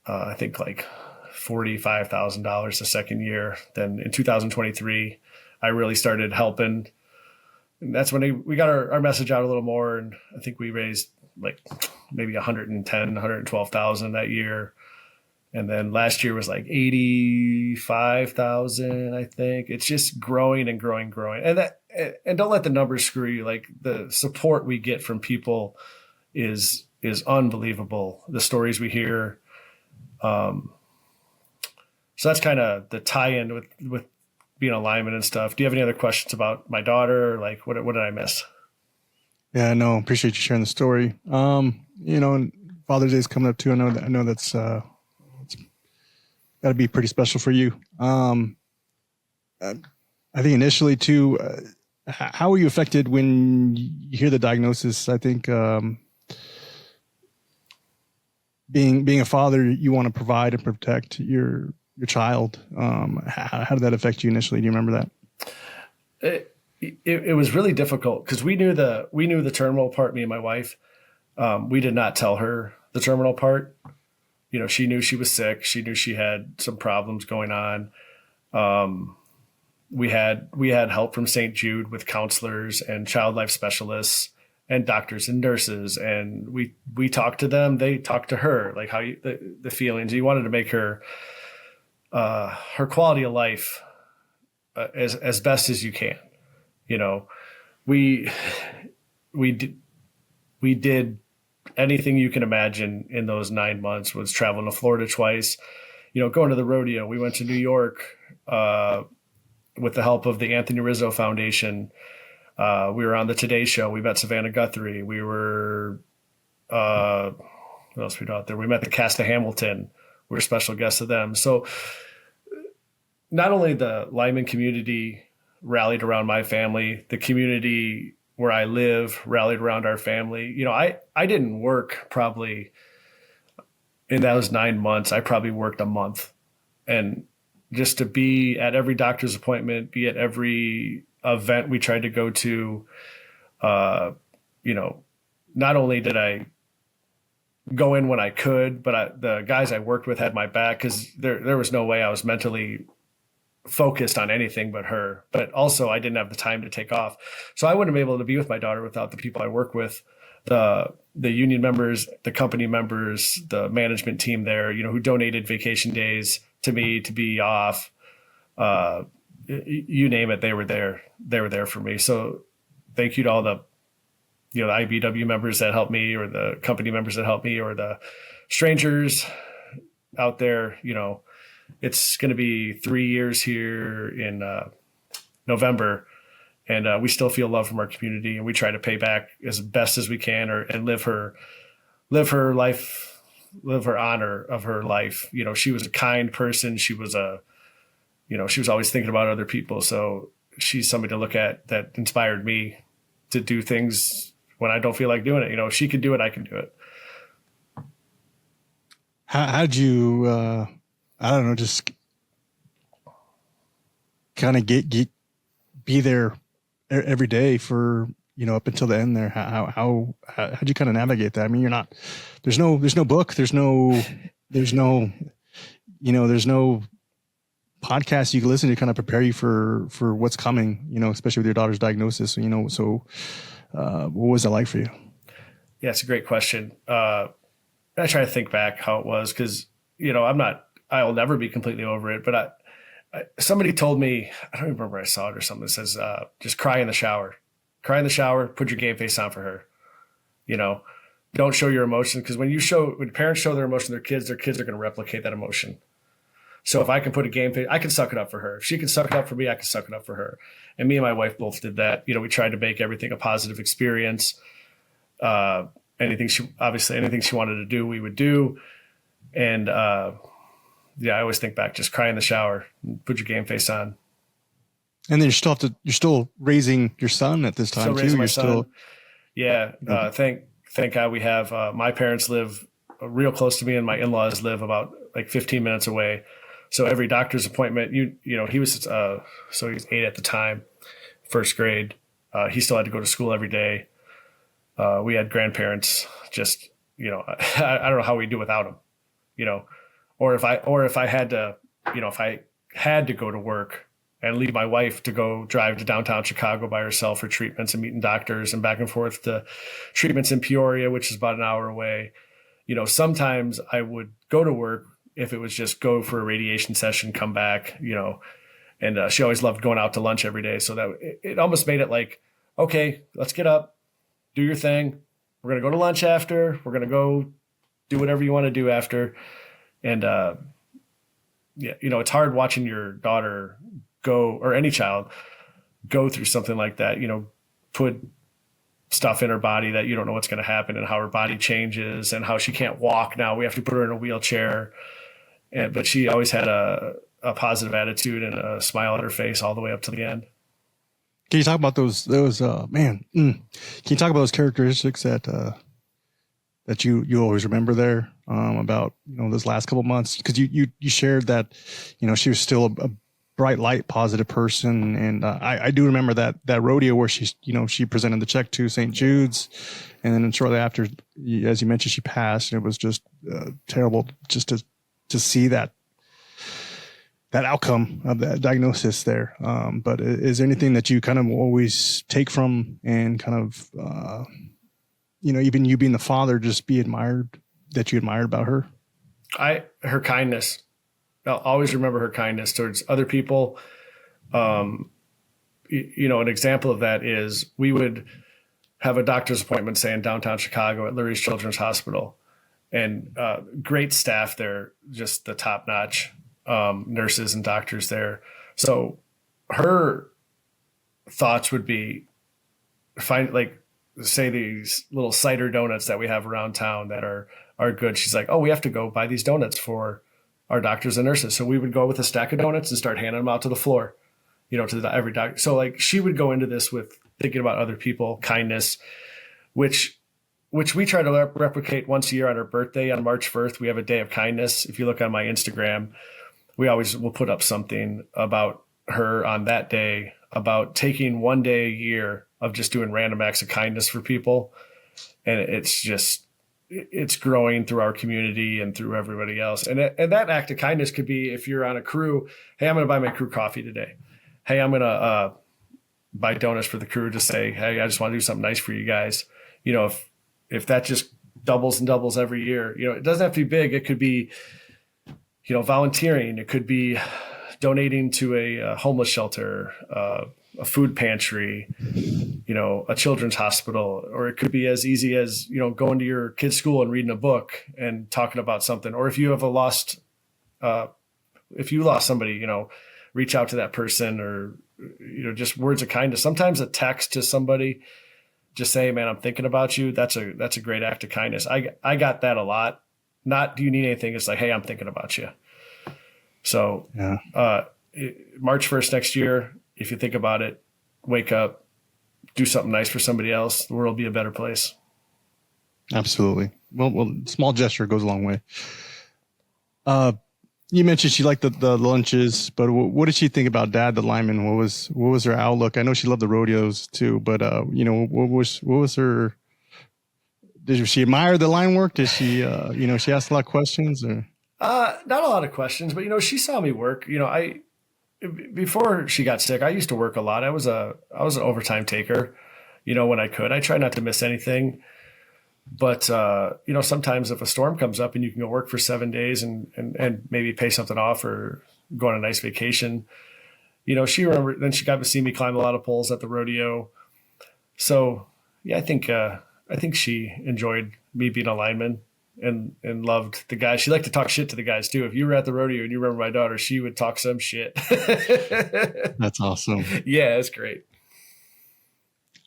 B: I think, like $45,000 the second year. Then in 2023, I really started helping. And that's when we got our message out a little more. And I think we raised like maybe 112,000 that year. And then last year was like 85,000, I think. It's just growing and growing. And don't let the numbers screw you. Like, the support we get from people is unbelievable. The stories we hear. So that's kind of the tie-in with being a lineman and stuff. Do you have any other questions about my daughter? Like, what did I miss?
A: Yeah, no, appreciate you sharing the story. Father's Day is coming up too. I know that's it's got to be pretty special for you. I think initially too, how were you affected when you hear the diagnosis? I think being a father, you want to provide and protect your child. How did that affect you initially? Do you remember
B: that? It was really difficult because we knew the terminal part, me and my wife. We did not tell her the terminal part. She knew she was sick. She knew she had some problems going on. We had help from St. Jude with counselors and child life specialists and doctors and nurses. And we talked to them. They talked to her, like how the feelings. You wanted to make her quality of life as best as you can. We did anything you can imagine in those 9 months. Was traveling to Florida twice, going to the rodeo. We went to New York with the help of the Anthony Rizzo Foundation. We were on the Today Show. We met Savannah Guthrie. We were, what else we got out there? We met the cast of Hamilton. We were special guests of them. So not only the Lyman community rallied around my family, the community where I live rallied around our family. You know, I didn't work probably in those 9 months. I probably worked a month. And just to be at every doctor's appointment, be at every event we tried to go to, you know, not only did I go in when I could, but the guys I worked with had my back, because there was no way I was mentally focused on anything but her. But also I didn't have the time to take off. So I wouldn't be able to be with my daughter without the people I work with, the union members, the company members, the management team there, you know, who donated vacation days to me to be off. You name it, they were there. They were there for me. So thank you to all the, you know, the IBW members that helped me, or the company members that helped me, or the strangers out there. You know, it's going to be 3 years here in November, and we still feel love from our community, and we try to pay back as best as we can, and live her life, live her honor of her life. You know, she was a kind person. She was she was always thinking about other people. So she's somebody to look at that inspired me to do things when I don't feel like doing it. You know, if she could do it, I can do it.
A: How'd you, I don't know, just kind of be there every day for, you know, up until the end there? How'd you kind of navigate that? I mean, there's no book, there's no podcast you can listen to kind of prepare you for what's coming, you know, especially with your daughter's diagnosis, you know. So what was it like for you?
B: Yeah, it's a great question. I try to think back how it was, because, you know, I'll never be completely over it, but somebody told me, I don't even remember, I saw it or something that says, just cry in the shower, put your game face on for her. You know, don't show your emotions, because when parents show their emotion to their kids are going to replicate that emotion. So if I can put a game face, I can suck it up for her. If she can suck it up for me, I can suck it up for her. And me and my wife both did that. You know, we tried to make everything a positive experience. Anything she wanted to do, we would do. And I always think back, just cry in the shower, put your game face on. And then
A: you're still raising your son at this time too.
B: You're still, thank God we have, my parents live real close to me, and my in-laws live about like 15 minutes away. So every doctor's appointment, you know, he was, so he was 8 at the time, first grade. He still had to go to school every day. We had grandparents, just, you know, I don't know how we do without them, you know, or if I had to, you know, if I had to go to work and leave my wife to go drive to downtown Chicago by herself for treatments and meeting doctors and back and forth to treatments in Peoria, which is about an hour away. You know, sometimes I would go to work if it was just go for a radiation session, come back, you know, and she always loved going out to lunch every day. So that it almost made it like, okay, let's get up, do your thing. We're going to go to lunch after. We're going to go do whatever you want to do after. And, you know, it's hard watching your daughter go, or any child go through something like that, you know, put stuff in her body that you don't know what's going to happen, and how her body changes, and how she can't walk now. We have to put her in a wheelchair. But she always had a positive attitude and a smile on her face all the way up to the end.
A: Can you talk about those can you talk about those characteristics that you always remember there, about, you know, those last couple of months? Because you shared that, you know, she was still a bright light, positive person. And I do remember that rodeo where she presented the check to St. Jude's, and then shortly after, as you mentioned, she passed. And it was just terrible just to see that outcome of that diagnosis there. But is there anything that you kind of always take from, and kind of, you know, even you being the father, just you admired about her?
B: Her kindness. I'll always remember her kindness towards other people. You know, an example of that is we would have a doctor's appointment, say in downtown Chicago at Lurie's Children's Hospital, and great staff there, just the top notch nurses and doctors there. So her thoughts would be, find like, say these little cider donuts that we have around town that are good. She's like, oh, we have to go buy these donuts for our doctors and nurses. So we would go with a stack of donuts and start handing them out to the floor, to every doctor. So like she would go into this with thinking about other people, kindness, which we try to replicate once a year on her birthday on March 1st. We have a day of kindness. If you look on my Instagram, we always will put up something about her on that day, about taking one day a year of just doing random acts of kindness for people. And it's growing through our community and through everybody else. And that act of kindness could be, if you're on a crew, hey, I'm going to buy my crew coffee today. Hey, I'm going to buy donuts for the crew to say, hey, I just want to do something nice for you guys. If that just doubles and doubles every year, it doesn't have to be big. It could be, volunteering. It could be donating to a homeless shelter, a food pantry, a children's hospital, or it could be as easy as, going to your kid's school and reading a book and talking about something. Or if you have if you lost somebody, reach out to that person, or, just words of kindness. Sometimes a text to somebody, just say, man, I'm thinking about you. That's a great act of kindness. I got that a lot. Not, do you need anything? It's like, hey, I'm thinking about you. So, yeah. March 1st next year, if you think about it, wake up, do something nice for somebody else. The world will be a better place.
A: Absolutely. Well, small gesture goes a long way. You mentioned she liked the lunches, but what did she think about Dad, the lineman? What was her outlook? I know she loved the rodeos too, but what was her? Did she admire the line work? Did she, she asked a lot of questions, or?
B: Not a lot of questions, but she saw me work. Before she got sick, I used to work a lot. I was an overtime taker, when I could. I try not to miss anything. But, sometimes if a storm comes up and you can go work for 7 days and maybe pay something off or go on a nice vacation, she remembered. Then she got to see me climb a lot of poles at the rodeo. So, yeah, I think she enjoyed me being a lineman and loved the guys. She liked to talk shit to the guys too. If you were at the rodeo and you remember my daughter, she would talk some shit.
A: That's awesome.
B: Yeah, it's great.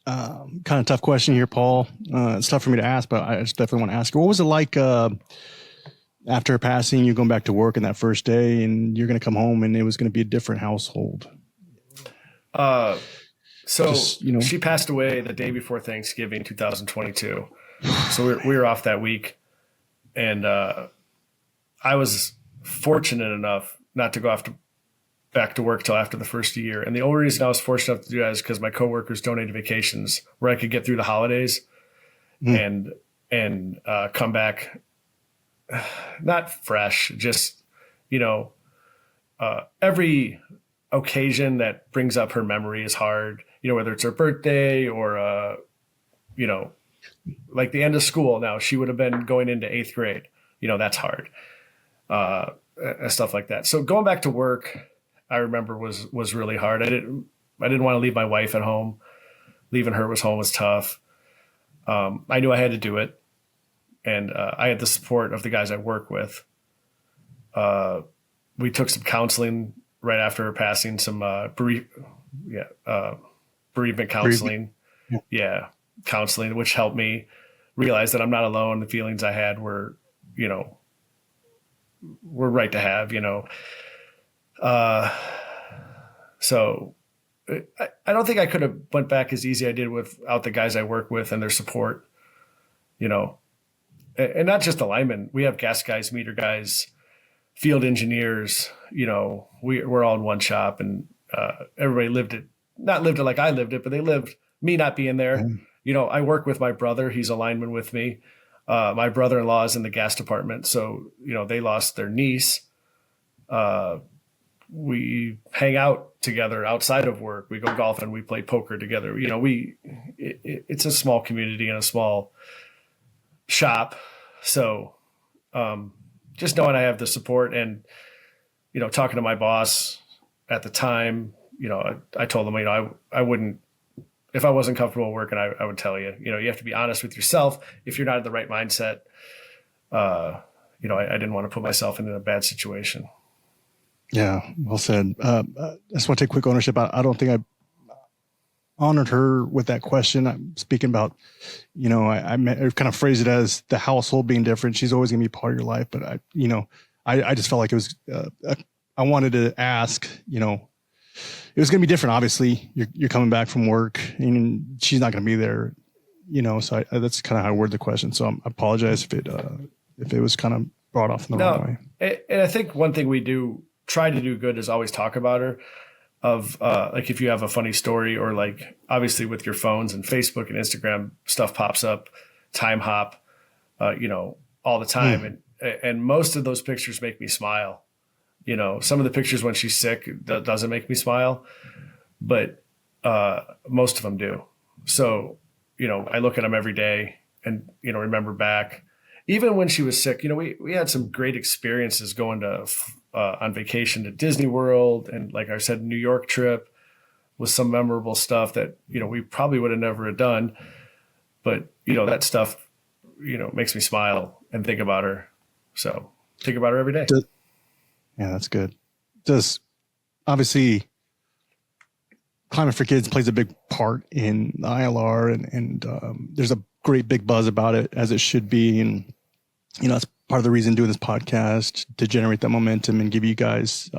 A: Kind of tough question here, Paul. It's tough for me to ask, but I just definitely want to ask you, what was it like after her passing, you going back to work in that first day, and you're going to come home and it was going to be a different household?
B: She passed away the day before Thanksgiving, 2022. So we were off that week, and I was fortunate enough not to go back to work till after the first year. And the only reason I was fortunate enough to do that is because my coworkers donated vacations where I could get through the holidays and come back not fresh, just, every occasion that brings up her memory is hard, whether it's her birthday or, like the end of school. Now she would have been going into 8th grade, that's hard, stuff like that. So going back to work, I remember was really hard. I didn't want to leave my wife at home. Leaving her was tough. I knew I had to do it. And I had the support of the guys I work with. We took some counseling right after her passing, some bereavement counseling. Yeah, counseling, which helped me realize that I'm not alone. The feelings I had were right to have, so I don't think I could have went back as easy as I did without the guys I work with and their support, and not just the linemen. We have gas guys, meter guys, field engineers, we're all in one shop, and everybody not lived it like I lived it, but they lived me not being there. I work with my brother. He's a lineman with me. My brother-in-law is in the gas department. So, they lost their niece. We hang out together outside of work. We go golfing. We play poker together. It's a small community and a small shop. So, just knowing I have the support and, talking to my boss at the time, I told him, I wouldn't, if I wasn't comfortable working, I would tell you, you have to be honest with yourself. If you're not in the right mindset, I didn't want to put myself in a bad situation.
A: Yeah, well said. I just want to take quick ownership. I don't think honored her with that question. I'm speaking about, I kind of phrased it as the household being different. She's always going to be part of your life. But I just felt like it was, I wanted to ask, it was going to be different. Obviously you're coming back from work and she's not going to be there, so that's kind of how I worded the question. So I apologize if it was kind of brought off in the wrong way.
B: And I think one thing we do try to do good is always talk about her. Of like if you have a funny story, or like obviously with your phones and Facebook and Instagram stuff pops up, time hop, all the time. And most of those pictures make me smile. Some of the pictures when she's sick doesn't make me smile, but most of them do. So, I look at them every day and, remember back, even when she was sick, we had some great experiences going to on vacation to Disney World. And like I said, New York trip was some memorable stuff that, we probably would have never done. But, that stuff, makes me smile and think about her. So think about her every day.
A: Yeah, that's good. Obviously Climate for Kids plays a big part in the ILR and there's a great big buzz about it, as it should be. And, that's part of the reason doing this podcast, to generate that momentum and give you guys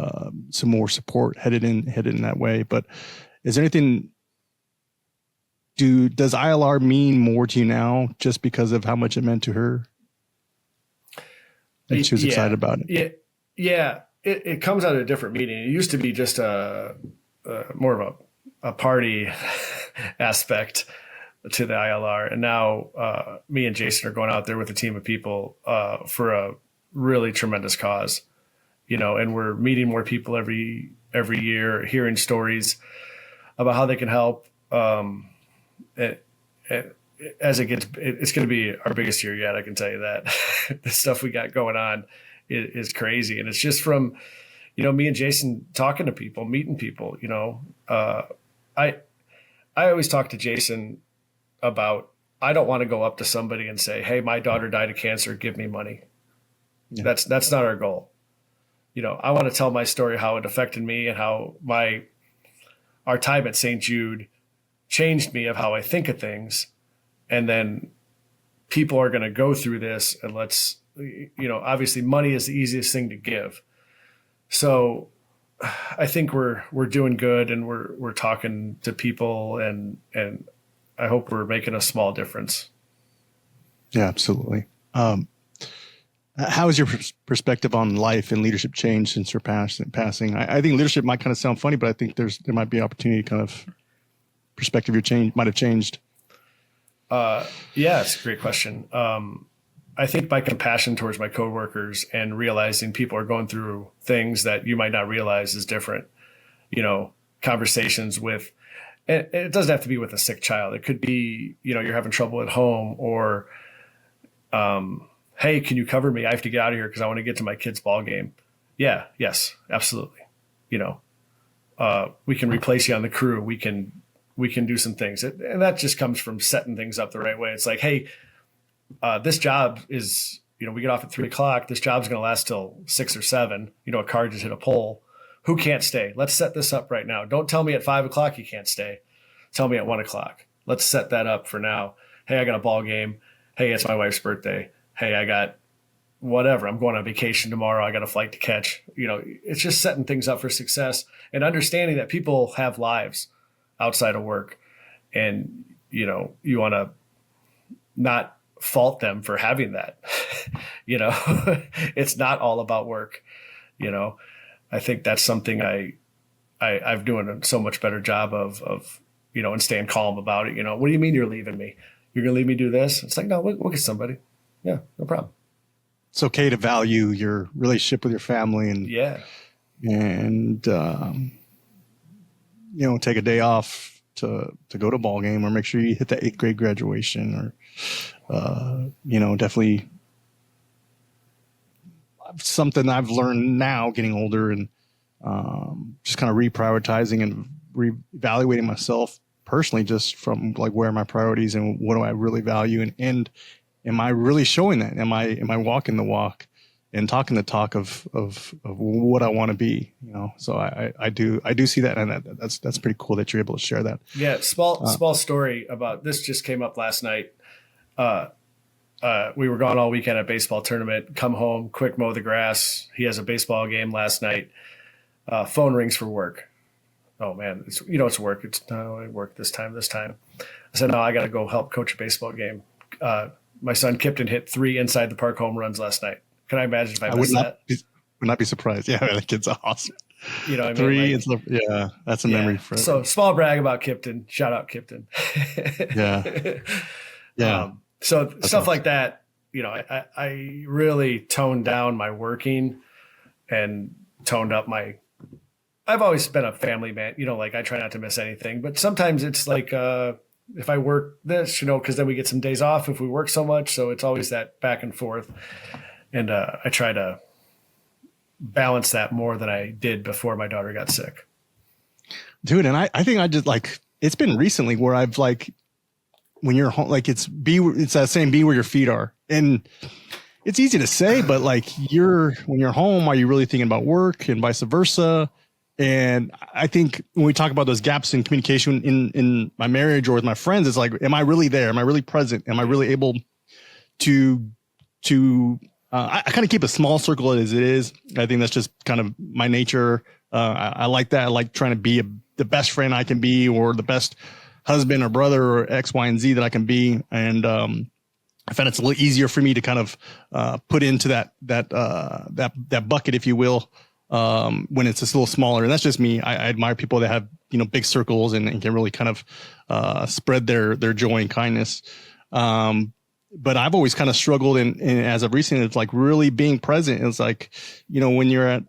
A: some more support headed in that way. But is there anything, does ILR mean more to you now just because of how much it meant to her? And she was excited about it.
B: Yeah. It comes out of a different meaning. It used to be just more of a party aspect to the ILR. And now me and Jason are going out there with a team of people for a really tremendous cause, and we're meeting more people every year, hearing stories about how they can help. As it gets, it's going to be our biggest year yet. I can tell you that. The stuff we got going on is crazy. And it's just from, me and Jason talking to people, meeting people, I always talk to Jason about, I don't want to go up to somebody and say, hey, my daughter died of cancer, give me money. Yeah. That's not our goal. I want to tell my story, how it affected me and how our time at St. Jude changed me of how I think of things. And then people are going to go through this, and obviously money is the easiest thing to give. So I think we're doing good, and we're talking to people, and I hope we're making a small difference.
A: Yeah, absolutely. How has your perspective on life and leadership changed since her passing? I think leadership might kind of sound funny, but I think there might be opportunity, kind of perspective might have changed.
B: Yeah, it's a great question. I think my compassion towards my coworkers and realizing people are going through things that you might not realize is different, conversations with, and it doesn't have to be with a sick child. It could be, you're having trouble at home, or, hey, can you cover me? I have to get out of here because I want to get to my kid's ball game. Yeah. Yes, absolutely. We can replace you on the crew. We can do some things. And that just comes from setting things up the right way. It's like, hey, this job is, we get off at 3:00. This job's going to last till 6 or 7. A car just hit a pole. Who can't stay? Let's set this up right now. Don't tell me at 5:00 you can't stay. Tell me at 1:00. Let's set that up for now. Hey, I got a ball game. Hey, it's my wife's birthday. Hey, I got whatever. I'm going on vacation tomorrow. I got a flight to catch. It's just setting things up for success and understanding that people have lives outside of work, and you want to not fault them for having that. It's not all about work. I think that's something I've doing so much better job of and staying calm about it. What do you mean you're leaving me? You're gonna leave me do this? It's like, no, we'll get somebody. Yeah, no problem.
A: It's okay to value your relationship with your family and take a day off to go to a ball game, or make sure you hit that 8th grade graduation, or, definitely something I've learned now getting older, and just kind of reprioritizing and reevaluating myself personally, just from like, where are my priorities and what do I really value? And am I really showing that? Am I walking the walk? and talking the talk of what I want to be, you know. So I do see that, and that's pretty cool that you're able to share that.
B: Yeah, small story about this just came up last night. We were gone all weekend at a baseball tournament. Come home, quick mow the grass. He has a baseball game last night. Phone rings for work. Oh man, it's work. It's no, I work this time. I said, no, I got to go help coach a baseball game. My son Kipton hit 3 inside the park home runs last night. Can I imagine if I missed that?
A: Would not be surprised. Yeah, that kid's awesome.
B: You know what I mean?
A: 3, yeah, that's a memory for it.
B: So small brag about Kipton. Shout out Kipton.
A: Yeah.
B: So
A: that's
B: stuff
A: awesome.
B: like that, you know, I really toned down my working and toned up I've always been a family man, you know, like I try not to miss anything, but sometimes it's like, if I work this, you know, cause then we get some days off if we work so much. So it's always that back and forth. And, I try to balance that more than I did before my daughter got sick.
A: Dude. And I think I just like, it's been recently where I've like, when you're home, like it's that saying, be where your feet are. And it's easy to say, but like when you're home, are you really thinking about work and vice versa? And I think when we talk about those gaps in communication in my marriage or with my friends, it's like, am I really there? Am I really present? Am I really able to I kind of keep a small circle as it is. I think that's just kind of my nature. I like that. I like trying to be the best friend I can be, or the best husband or brother or X, Y, and Z that I can be. And, I find it's a little easier for me to kind of, put into that bucket, if you will, when it's just a little smaller. And that's just me. I admire people that have, you know, big circles and can really kind of, spread their joy and kindness. But I've always kind of struggled in as of recent, it's like really being present. It's like, you know, when you're at,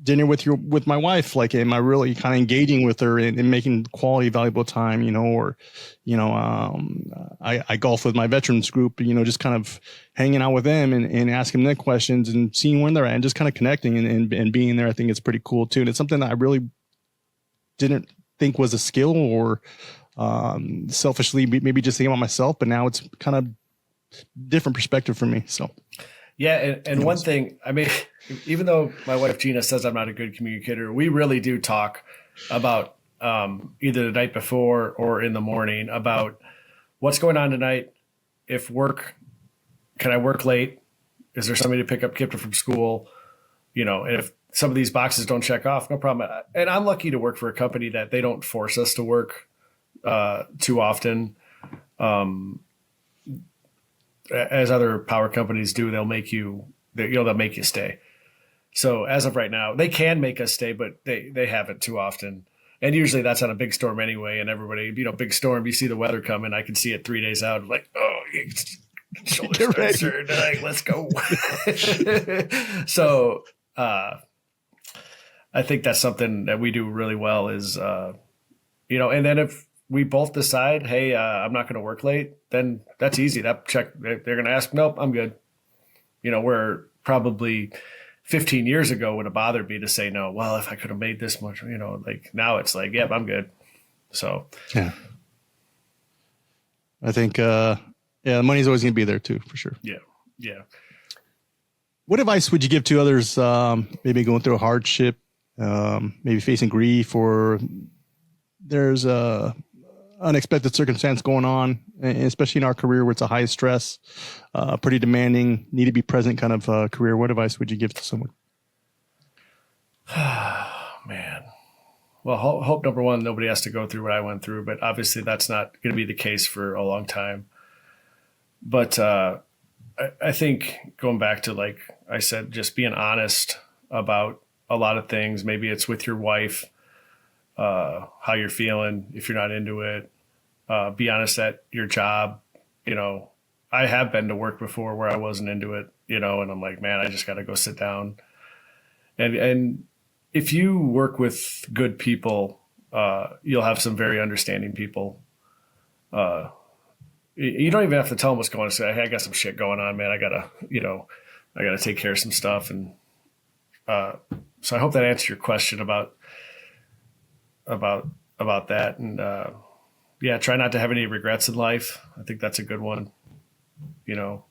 A: dinner with my wife, like, am I really kind of engaging with her and making quality, valuable time, you know, or, you know, I golf with my veterans group, you know, just kind of hanging out with them and asking them questions and seeing where they're at and just kind of connecting and being there. I think it's pretty cool too. And it's something that I really didn't think was a skill or, selfishly maybe just thinking about myself, but now it's kind of different perspective for me. So.
B: Yeah. And one thing, I mean, even though my wife Gina says I'm not a good communicator, we really do talk about either the night before or in the morning about what's going on tonight. Can I work late? Is there somebody to pick up Kipton from school? You know, and if some of these boxes don't check off, no problem. And I'm lucky to work for a company that they don't force us to work too often. As other power companies do, they'll make you stay. So as of right now, they can make us stay, but they haven't too often. And usually that's on a big storm anyway. And everybody, you know, big storm, you see the weather coming. I can see it 3 days out. Like, oh, shoulders start hurting. Like, let's go. So I think that's something that we do really well is, you know, and then if we both decide, hey, I'm not going to work late, then that's easy. That check, they're going to ask, nope, I'm good. You know, where probably 15 years ago would have bothered me to say no. Well, if I could have made this much, you know, like now it's like, yep, I'm good. So,
A: yeah, I think, the money's always going to be there too, for sure.
B: Yeah. Yeah.
A: What advice would you give to others, maybe going through a hardship, maybe facing grief, or there's a unexpected circumstance going on, especially in our career where it's a high stress, pretty demanding, need to be present kind of career? What advice would you give to someone?
B: Man. Well, hope number one, nobody has to go through what I went through, but obviously that's not going to be the case for a long time. But I think going back to, like I said, just being honest about a lot of things. Maybe it's with your wife, how you're feeling if you're not into it. Be honest at your job. You know, I have been to work before where I wasn't into it, you know, and I'm like, man, I just got to go sit down. And if you work with good people, you'll have some very understanding people. You don't even have to tell them what's going on. Say, hey, I got some shit going on, man. I gotta take care of some stuff. And so I hope that answers your question about that. And yeah, try not to have any regrets in life. I think that's a good one. You know,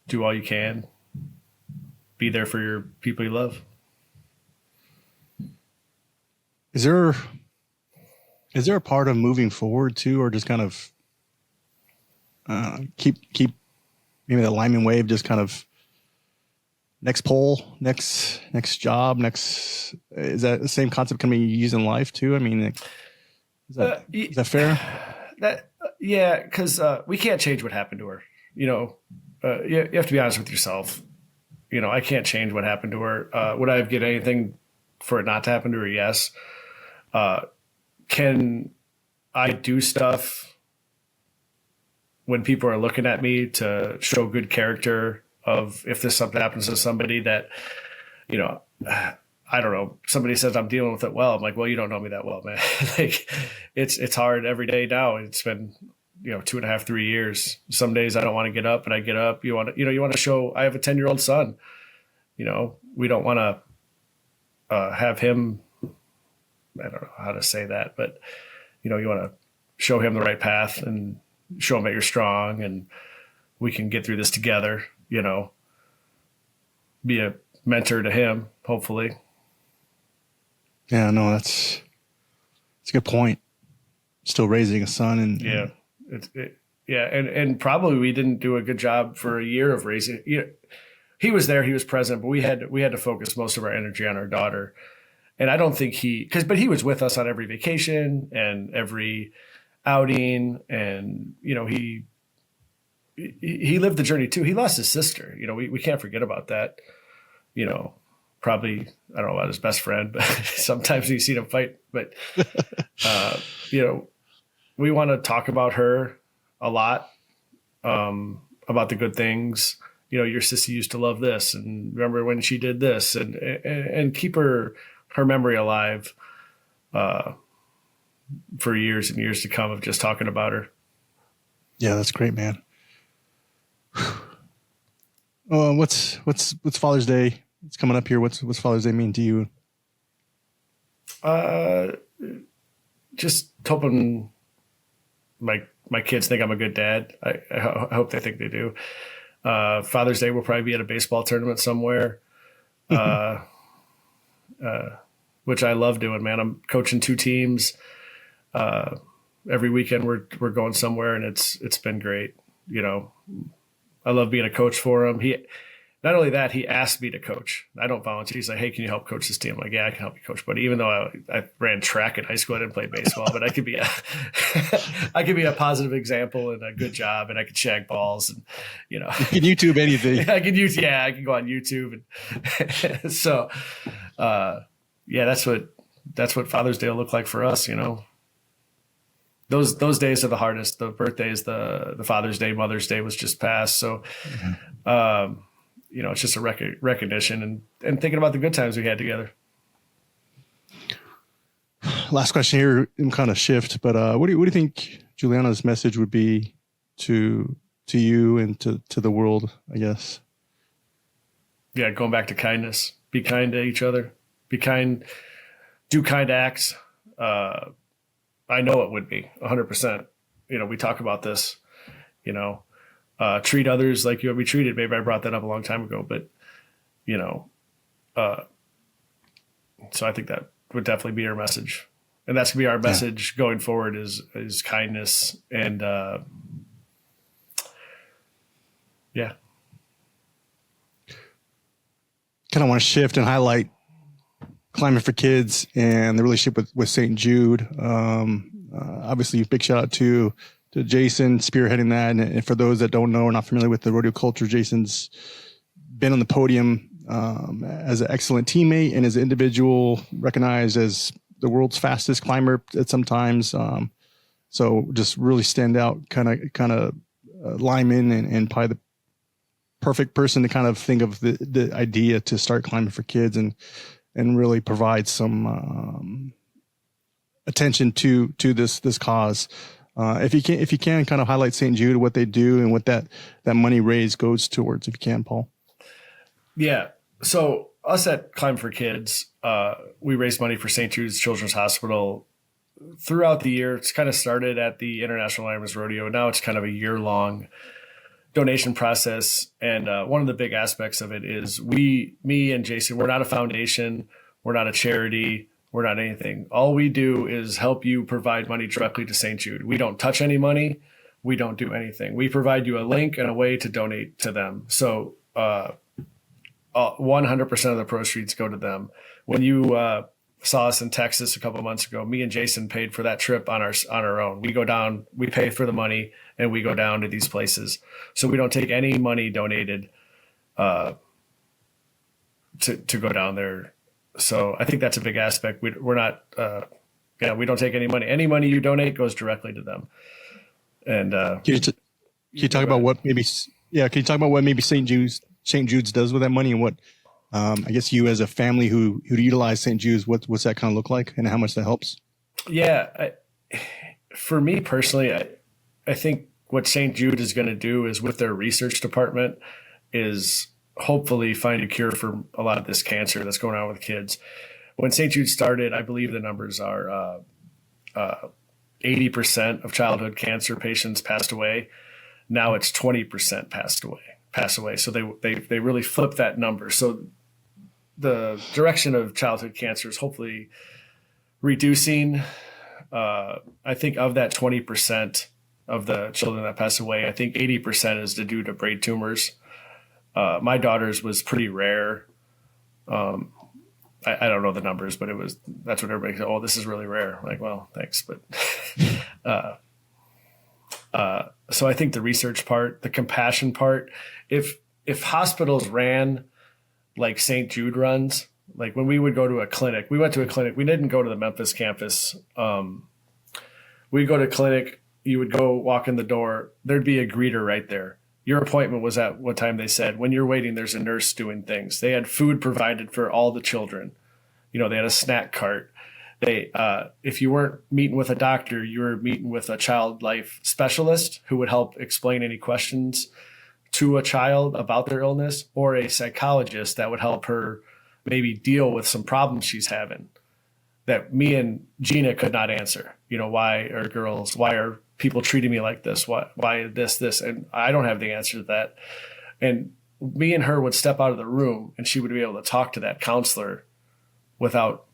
B: do all you can, be there for your people you love.
A: Is there a part of moving forward too, or just kind of keep maybe the Lyman wave, just kind of next pole, next job, is that the same concept can be used in life too? I mean, is that fair?
B: Yeah, because we can't change what happened to her. You have to be honest with yourself. I can't change what happened to her. Would I have get anything for it not to happen to her? Yes. Can I do stuff when people are looking at me to show good character of if this something happens to somebody that, I don't know, somebody says I'm dealing with it well. I'm like, well, you don't know me that well, man. Like it's hard every day now. It's been, 2.5, 3 years. Some days I don't want to get up, and I get up. You want to show, I have a 10-year-old son, we don't want to have him, I don't know how to say that, but you want to show him the right path and show him that you're strong and we can get through this together, be a mentor to him, hopefully.
A: Yeah, no, that's a good point. Still raising a son and
B: and probably we didn't do a good job for a year of raising. He was there, he was present, but we had to focus most of our energy on our daughter. And I don't think but he was with us on every vacation and every outing, and he lived the journey too. He lost his sister. We can't forget about that. Probably, I don't know about his best friend, but sometimes you see them fight. But we want to talk about her a lot, about the good things. Your sister used to love this, and remember when she did this, and keep her memory alive for years and years to come of just talking about her.
A: Yeah, that's great, man. What's Father's Day? It's coming up here. What's Father's Day mean to you?
B: Just hoping my kids think I'm a good dad. I hope they think they do. Father's Day will probably be at a baseball tournament somewhere. Which I love doing, man. I'm coaching 2 teams. Every weekend we're going somewhere, and it's been great. I love being a coach for him. Not only that, he asked me to coach. I don't volunteer. He's like, hey, can you help coach this team? I'm like, yeah, I can help you coach. But even though I ran track in high school, I didn't play baseball, but I could be a positive example and a good job, and I could shag balls, and
A: you can YouTube anything.
B: I can go on YouTube, and so that's what Father's Day will look like for us. Those days are the hardest. The birthdays, the Father's Day, Mother's Day was just passed, so. Mm-hmm. It's just a recognition and thinking about the good times we had together.
A: Last question here, I'm kind of shift, but what do you think Juliana's message would be to you and to the world, I guess?
B: Yeah, going back to kindness. Be kind to each other. Be kind. Do kind acts. I know it would be 100%. We talk about this. Treat others like you would be treated. Maybe I brought that up a long time ago, but so I think that would definitely be our message, and that's gonna be our message going forward is kindness and
A: Kind of want to shift and highlight Climbing for Kids and the relationship with St. Jude. Obviously, big shout out to Jason spearheading that. And for those that don't know or not familiar with the rodeo culture, Jason's been on the podium as an excellent teammate and as an individual recognized as the world's fastest climber at sometimes. So just really stand out kind of lineman and probably the perfect person to kind of think of the idea to start Climbing for Kids and really provide some attention to this cause. If you can kind of highlight St. Jude, what they do and what that money raised goes towards, if you can, Paul.
B: Yeah. So us at Climb for Kids, we raise money for St. Jude's Children's Hospital throughout the year. It's kind of started at the International Lineman's Rodeo. Now it's kind of a year-long donation process. And one of the big aspects of it is me and Jason, we're not a foundation. We're not a charity. We're not anything. All we do is help you provide money directly to St. Jude. We don't touch any money. We don't do anything. We provide you a link and a way to donate to them. So 100% of the proceeds go to them. When you saw us in Texas a couple of months ago, me and Jason paid for that trip on our own. We go down, we pay for the money, and we go down to these places. So we don't take any money donated to go down there. So I think that's a big aspect. We're not, we don't take any money. Any money you donate goes directly to them. And
A: can you talk about what maybe St. Jude's does with that money, and what I guess you as a family who utilize St. Jude's, what's that kind of look like, and how much that helps?
B: Yeah, for me personally, I think what St. Jude is going to do is, with their research department, is hopefully find a cure for a lot of this cancer that's going on with kids. When St. Jude started, I believe the numbers are 80% of childhood cancer patients passed away. Now it's 20% pass away. So they really flipped that number. So the direction of childhood cancer is hopefully reducing. I think of that 20% of the children that pass away, I think 80% is due to brain tumors. My daughter's was pretty rare. I don't know the numbers, but that's what everybody said. Oh, this is really rare. I'm like, well, thanks. But, so I think the research part, the compassion part, if hospitals ran like St. Jude runs, like when we would go to a clinic, we went to a clinic, we didn't go to the Memphis campus. We'd go to a clinic, you would go walk in the door, there'd be a greeter right there. Your appointment was at what time, they said. When you're waiting, there's a nurse doing things. They had food provided for all the children. They had a snack cart. If you weren't meeting with a doctor, you were meeting with a child life specialist who would help explain any questions to a child about their illness, or a psychologist that would help her maybe deal with some problems she's having that me and Gina could not answer. Why are people treating me like this? Why this? And I don't have the answer to that. And me and her would step out of the room, and she would be able to talk to that counselor without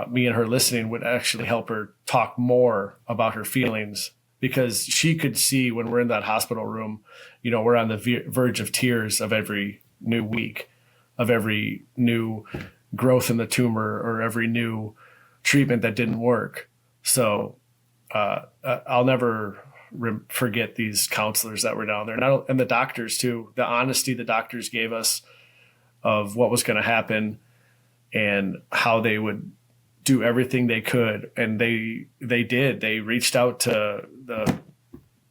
B: me and her listening, would actually help her talk more about her feelings, because she could see when we're in that hospital room, we're on the verge of tears of every new week, of every new growth in the tumor, or every new treatment that didn't work. So I'll never forget these counselors that were down there, and the doctors too. The honesty the doctors gave us of what was going to happen and how they would do everything they could, and they did. They reached out to the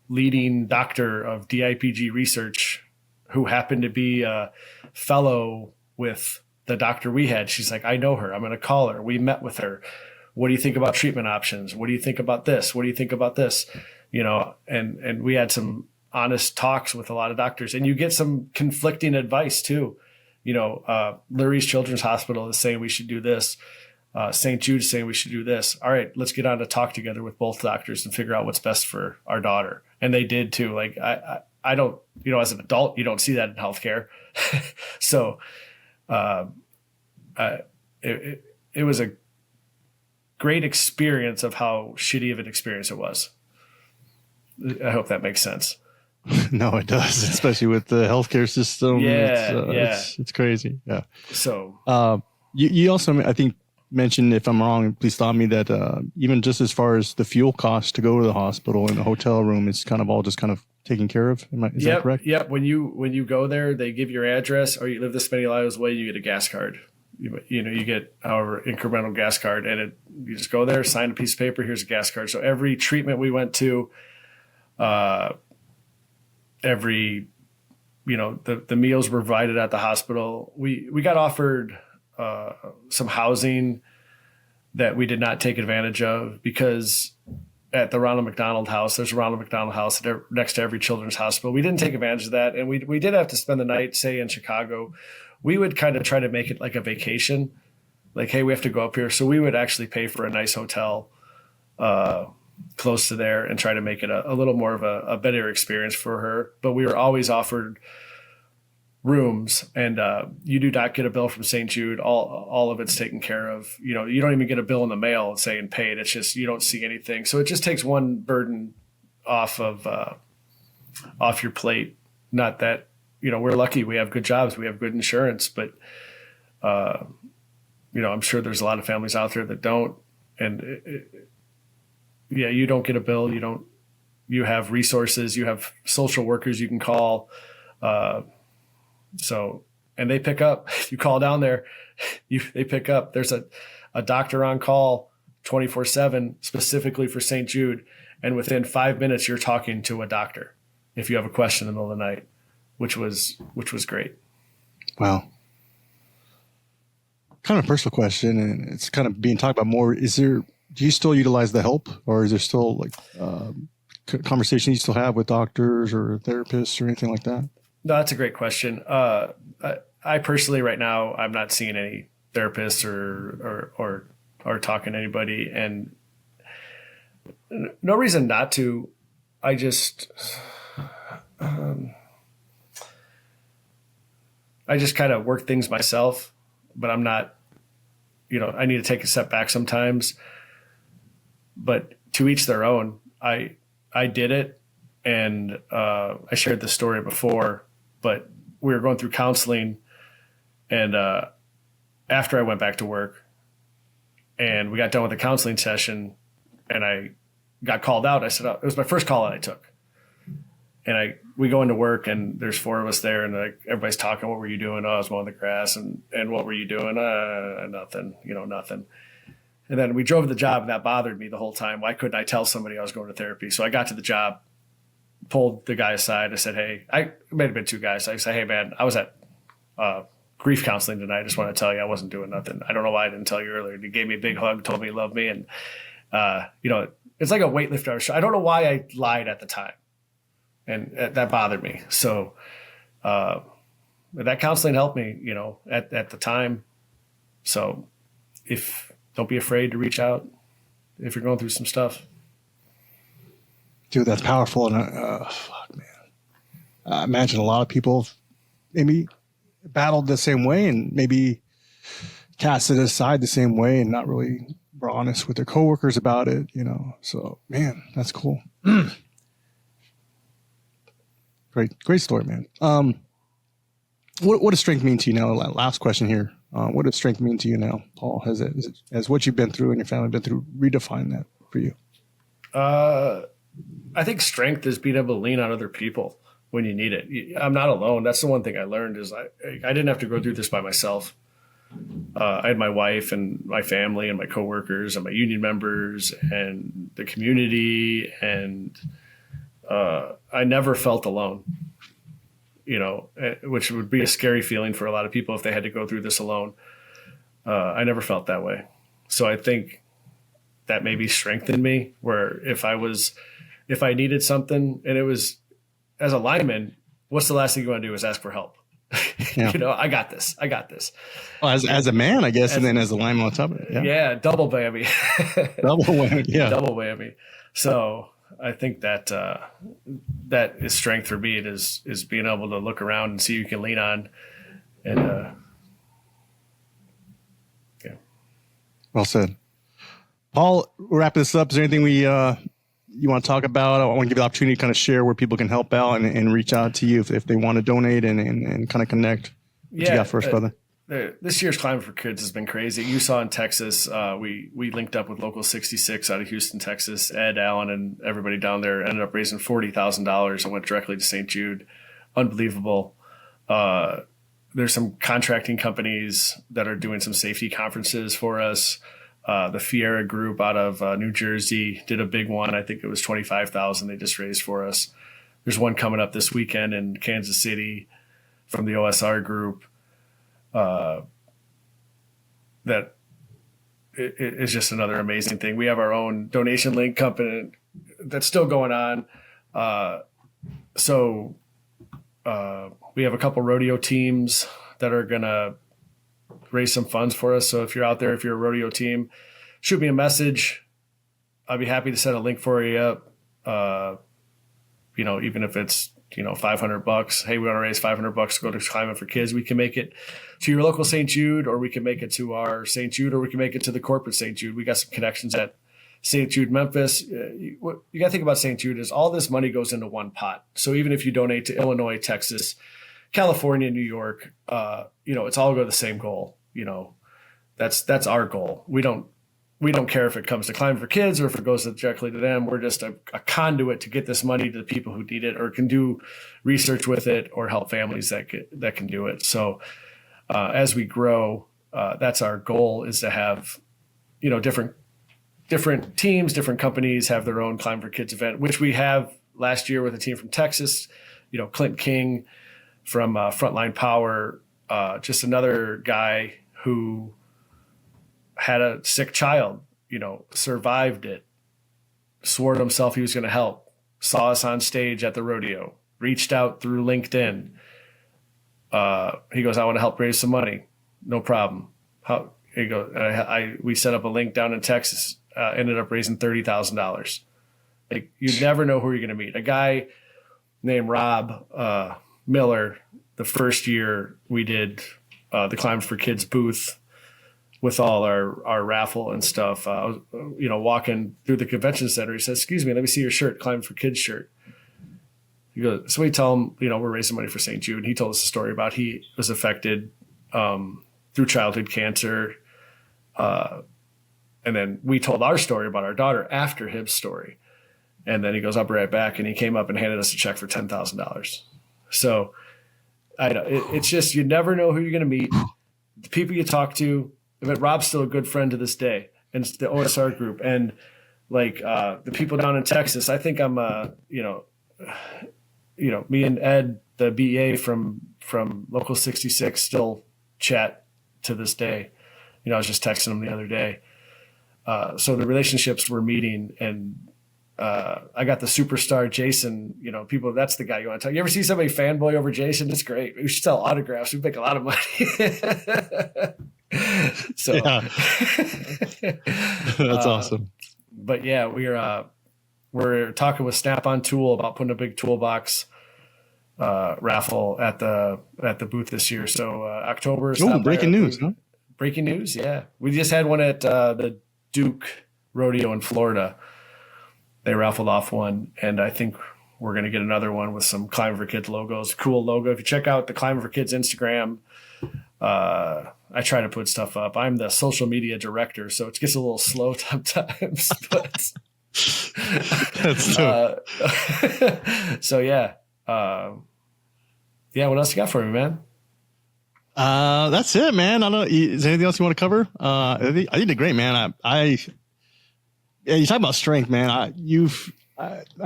B: leading doctor of DIPG research, who happened to be a fellow with the doctor we had. She's like, I know her. I'm going to call her. We met with her. What do you think about treatment options? What do you think about this? What do you think about this? And we had some honest talks with a lot of doctors, and you get some conflicting advice too. Lurie's Children's Hospital is saying we should do this. St. Jude's saying we should do this. All right, let's get on to talk together with both doctors and figure out what's best for our daughter. And they did too. Like I don't, as an adult, you don't see that in healthcare. So it was a great experience of how shitty of an experience it was. I hope that makes sense.
A: No, it does, especially with the healthcare system.
B: Yeah,
A: it's crazy. Yeah.
B: So
A: you also, I think, mentioned, if I'm wrong, please stop me, that even just as far as the fuel costs to go to the hospital and the hotel room, it's kind of all just kind of taken care of. Is that correct?
B: Yep. When you go there, they give your address, or you live this many miles away, you get a gas card. You get however incremental gas card, and you just go there, sign a piece of paper. Here's a gas card. So every treatment we went to, the meals were provided at the hospital. We got offered some housing that we did not take advantage of, because at the Ronald McDonald House, there's a Ronald McDonald House next to every children's hospital. We didn't take advantage of that, and we did have to spend the night, say, in Chicago. We would kind of try to make it like a vacation, like, hey, we have to go up here. So we would actually pay for a nice hotel close to there and try to make it a little more of a better experience for her. But we were always offered rooms, and you do not get a bill from St. Jude. All of it's taken care of. You know, you don't even get a bill in the mail saying paid. It's just, you don't see anything. So it just takes one burden off your plate. Not that, you know, we're lucky. We have good jobs. We have good insurance, but you know, I'm sure there's a lot of families out there that don't. And yeah, you don't get a bill. You have resources. You have social workers you can call. So, and they pick up. You call down there, they pick up. There's a doctor on call 24/7 specifically for St. Jude. And within 5 minutes, you're talking to a doctor if you have a question in the middle of the night, which was great.
A: Wow. Kind of a personal question, and it's kind of being talked about more. Do you still utilize the help, or is there still like conversations you still have with doctors or therapists or anything like that?
B: No, that's a great question. I personally, right now, I'm not seeing any therapists or talking to anybody, and no reason not to. I just kind of work things myself, but I'm not, you know, I need to take a step back sometimes, but to each their own. I did it, and I shared this story before, but we were going through counseling, and after I went back to work and we got done with the counseling session and I got called out, I said, it was my first call that I took. And we go into work, and there's 4 of us there, and everybody's talking. What were you doing? Oh, I was mowing the grass. And what were you doing? Nothing, nothing. And then we drove to the job, and that bothered me the whole time. Why couldn't I tell somebody I was going to therapy? So I got to the job, pulled the guy aside. I said, hey, it may have been 2 guys. I said, hey man, I was at grief counseling tonight. I just want to tell you I wasn't doing nothing. I don't know why I didn't tell you earlier. He gave me a big hug, told me he loved me. And, it's like a weightlifter. I don't know why I lied at the time. And that bothered me. So that counseling helped me, at the time. So don't be afraid to reach out if you're going through some stuff.
A: Dude, that's powerful. And fuck, man. I imagine a lot of people maybe battled the same way and maybe cast it aside the same way and not really were honest with their coworkers about it, So, man, that's cool. Great story, man. What does strength mean to you now? Last question here. What does strength mean to you now, Paul? Has what you've been through and your family been through redefined that for you?
B: I think strength is being able to lean on other people when you need it. I'm not alone. That's the one thing I learned is I didn't have to go through this by myself. I had my wife and my family and my coworkers and my union members and the community, and I never felt alone, which would be a scary feeling for a lot of people if they had to go through this alone. I never felt that way. So I think that maybe strengthened me, where if I needed something, and it was, as a lineman, what's the last thing you want to do is ask for help. Yeah. I got this.
A: Well, as a man, I guess, and then as a lineman on top of it.
B: Yeah, double whammy.
A: Double whammy, yeah.
B: Double whammy. So I think that that is strength for me. It is being able to look around and see who you can lean on. And yeah. Well
A: said. Paul, we'll wrap this up. Is there anything you want to talk about? I want to give you the opportunity to kind of share where people can help out and reach out to you if they want to donate and kind of connect. What you got first, brother?
B: This year's Climate for Kids has been crazy. You saw in Texas, we linked up with Local 66 out of Houston, Texas. Ed, Allen, and everybody down there ended up raising $40,000 and went directly to St. Jude. Unbelievable. There's some contracting companies that are doing some safety conferences for us. The Fiera Group out of New Jersey did a big one. I think it was $25,000 they just raised for us. There's one coming up this weekend in Kansas City from the OSR Group. That is just another amazing thing. We have our own donation link company that's still going on. So we have a couple rodeo teams that are going to raise some funds for us. So if you're out there, if you're a rodeo team, shoot me a message. I'd be happy to set a link for you up. Even if it's, $500. Hey, we want to raise $500 to go to Climbing for Kids. We can make it to your local St. Jude, or we can make it to our St. Jude, or we can make it to the corporate St. Jude. We got some connections at St. Jude, Memphis. What you got to think about St. Jude is all this money goes into one pot. So even if you donate to Illinois, Texas, California, New York, it's all go to the same goal. That's our goal. We don't care if it comes to Climbing for Kids or if it goes directly to them. We're just a conduit to get this money to the people who need it or can do research with it or help families that can do it. So as we grow, that's our goal, is to have, different teams, different companies have their own Climbing for Kids event, which we have last year with a team from Texas, Clint King from Frontline Power, just another guy who had a sick child, survived it, swore to himself he was going to help, saw us on stage at the rodeo, reached out through LinkedIn. He goes, I want to help raise some money. No problem. He goes, we set up a link down in Texas, ended up raising $30,000. Like, you never know who you're going to meet. A guy named Rob Miller, the first year we did the Climbing for Kids booth with all our raffle and stuff, I was, walking through the convention center. He says, excuse me, let me see your shirt, Climbing for Kids shirt. He goes, so we tell him, we're raising money for St. Jude. He told us a story about he was affected through childhood cancer. And then we told our story about our daughter after his story. And then he goes, I'll be right back. And he came up and handed us a check for $10,000. So it's just, you never know who you're going to meet. The people you talk to. But Rob's still a good friend to this day, and it's the OSR group. And the people down in Texas, I think I'm, me and Ed, the BA from Local 66, still chat to this day. I was just texting him the other day. So the relationships we're meeting, and I got the superstar Jason, people, that's the guy you want to talk. You ever see somebody fanboy over Jason? It's great. We should sell autographs. We make a lot of money. So
A: yeah. That's awesome.
B: But yeah, we're talking with Snap-on Tool about putting a big toolbox raffle at the booth this year. So October.
A: Oh, breaking news, huh?
B: Breaking news, yeah. We just had one at the Duke Rodeo in Florida. They raffled off one, and I think we're going to get another one with some Climbing for Kids logos. Cool logo. If you check out the Climbing for Kids Instagram, I try to put stuff up. I'm the social media director, so it gets a little slow sometimes. But
A: that's true.
B: So yeah. What else you got for me, man?
A: That's it, man. I don't know. Is there anything else you want to cover? I think you did great, man. Yeah, you talk about strength, man. I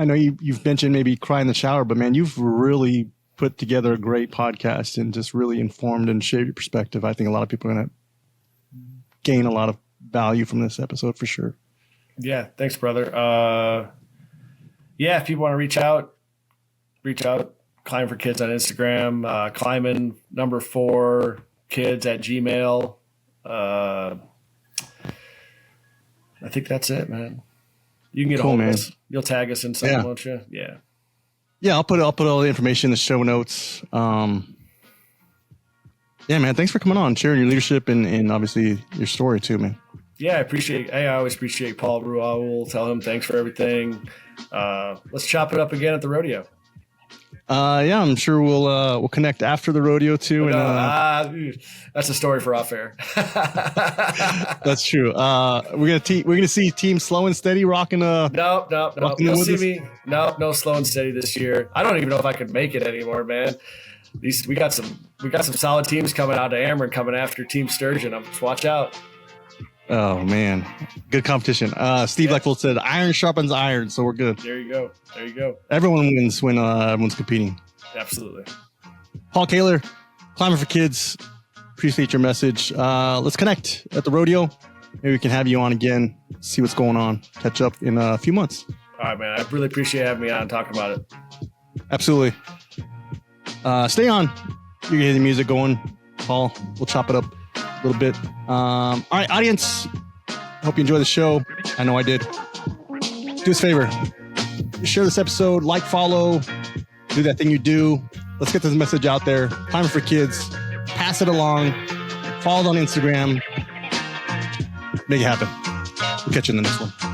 A: know you've mentioned maybe cry in the shower, but man, you've really put together a great podcast and just really informed and shared your perspective. I think a lot of people are going to gain a lot of value from this episode for sure.
B: Yeah. Thanks, brother. If people want to reach out, Climbing for Kids on Instagram, climbing #4 kids at Gmail. I think that's it, man. You can get a hold of us. You'll tag us in something, won't you? Yeah. Yeah,
A: I'll put all the information in the show notes. Yeah, man. Thanks for coming on, sharing your leadership and obviously your story too, man.
B: Yeah, I always appreciate Paul Ruel. Tell him thanks for everything. Let's chop it up again at the rodeo.
A: Yeah, I'm sure we'll connect after the rodeo too.
B: That's a story for off air.
A: That's true. We're gonna see Team Slow and Steady rocking.
B: No. You'll see me. No Slow and Steady this year. I don't even know if I could make it anymore, man. We got some solid teams coming out of Ameren coming after Team Sturgeon. Just watch out.
A: Oh man, good competition. Steve Leckvold said, "Iron sharpens iron," so we're good.
B: There you go.
A: Everyone wins when everyone's competing.
B: Absolutely.
A: Paul Koehler, Climbing for Kids. Appreciate your message. Let's connect at the rodeo. Maybe we can have you on again. See what's going on. Catch up in a few months.
B: All right, man. I really appreciate having me on and talking about it.
A: Absolutely. Stay on. You're gonna hear the music going. Paul, we'll chop it up a little bit. All right, audience. Hope you enjoy the show. I know I did. do us a favor. Share this episode, like, follow, do that thing you do. Let's get this message out there. Timer for Kids. Pass it along. Follow it on Instagram. Make it happen. We'll catch you in the next one.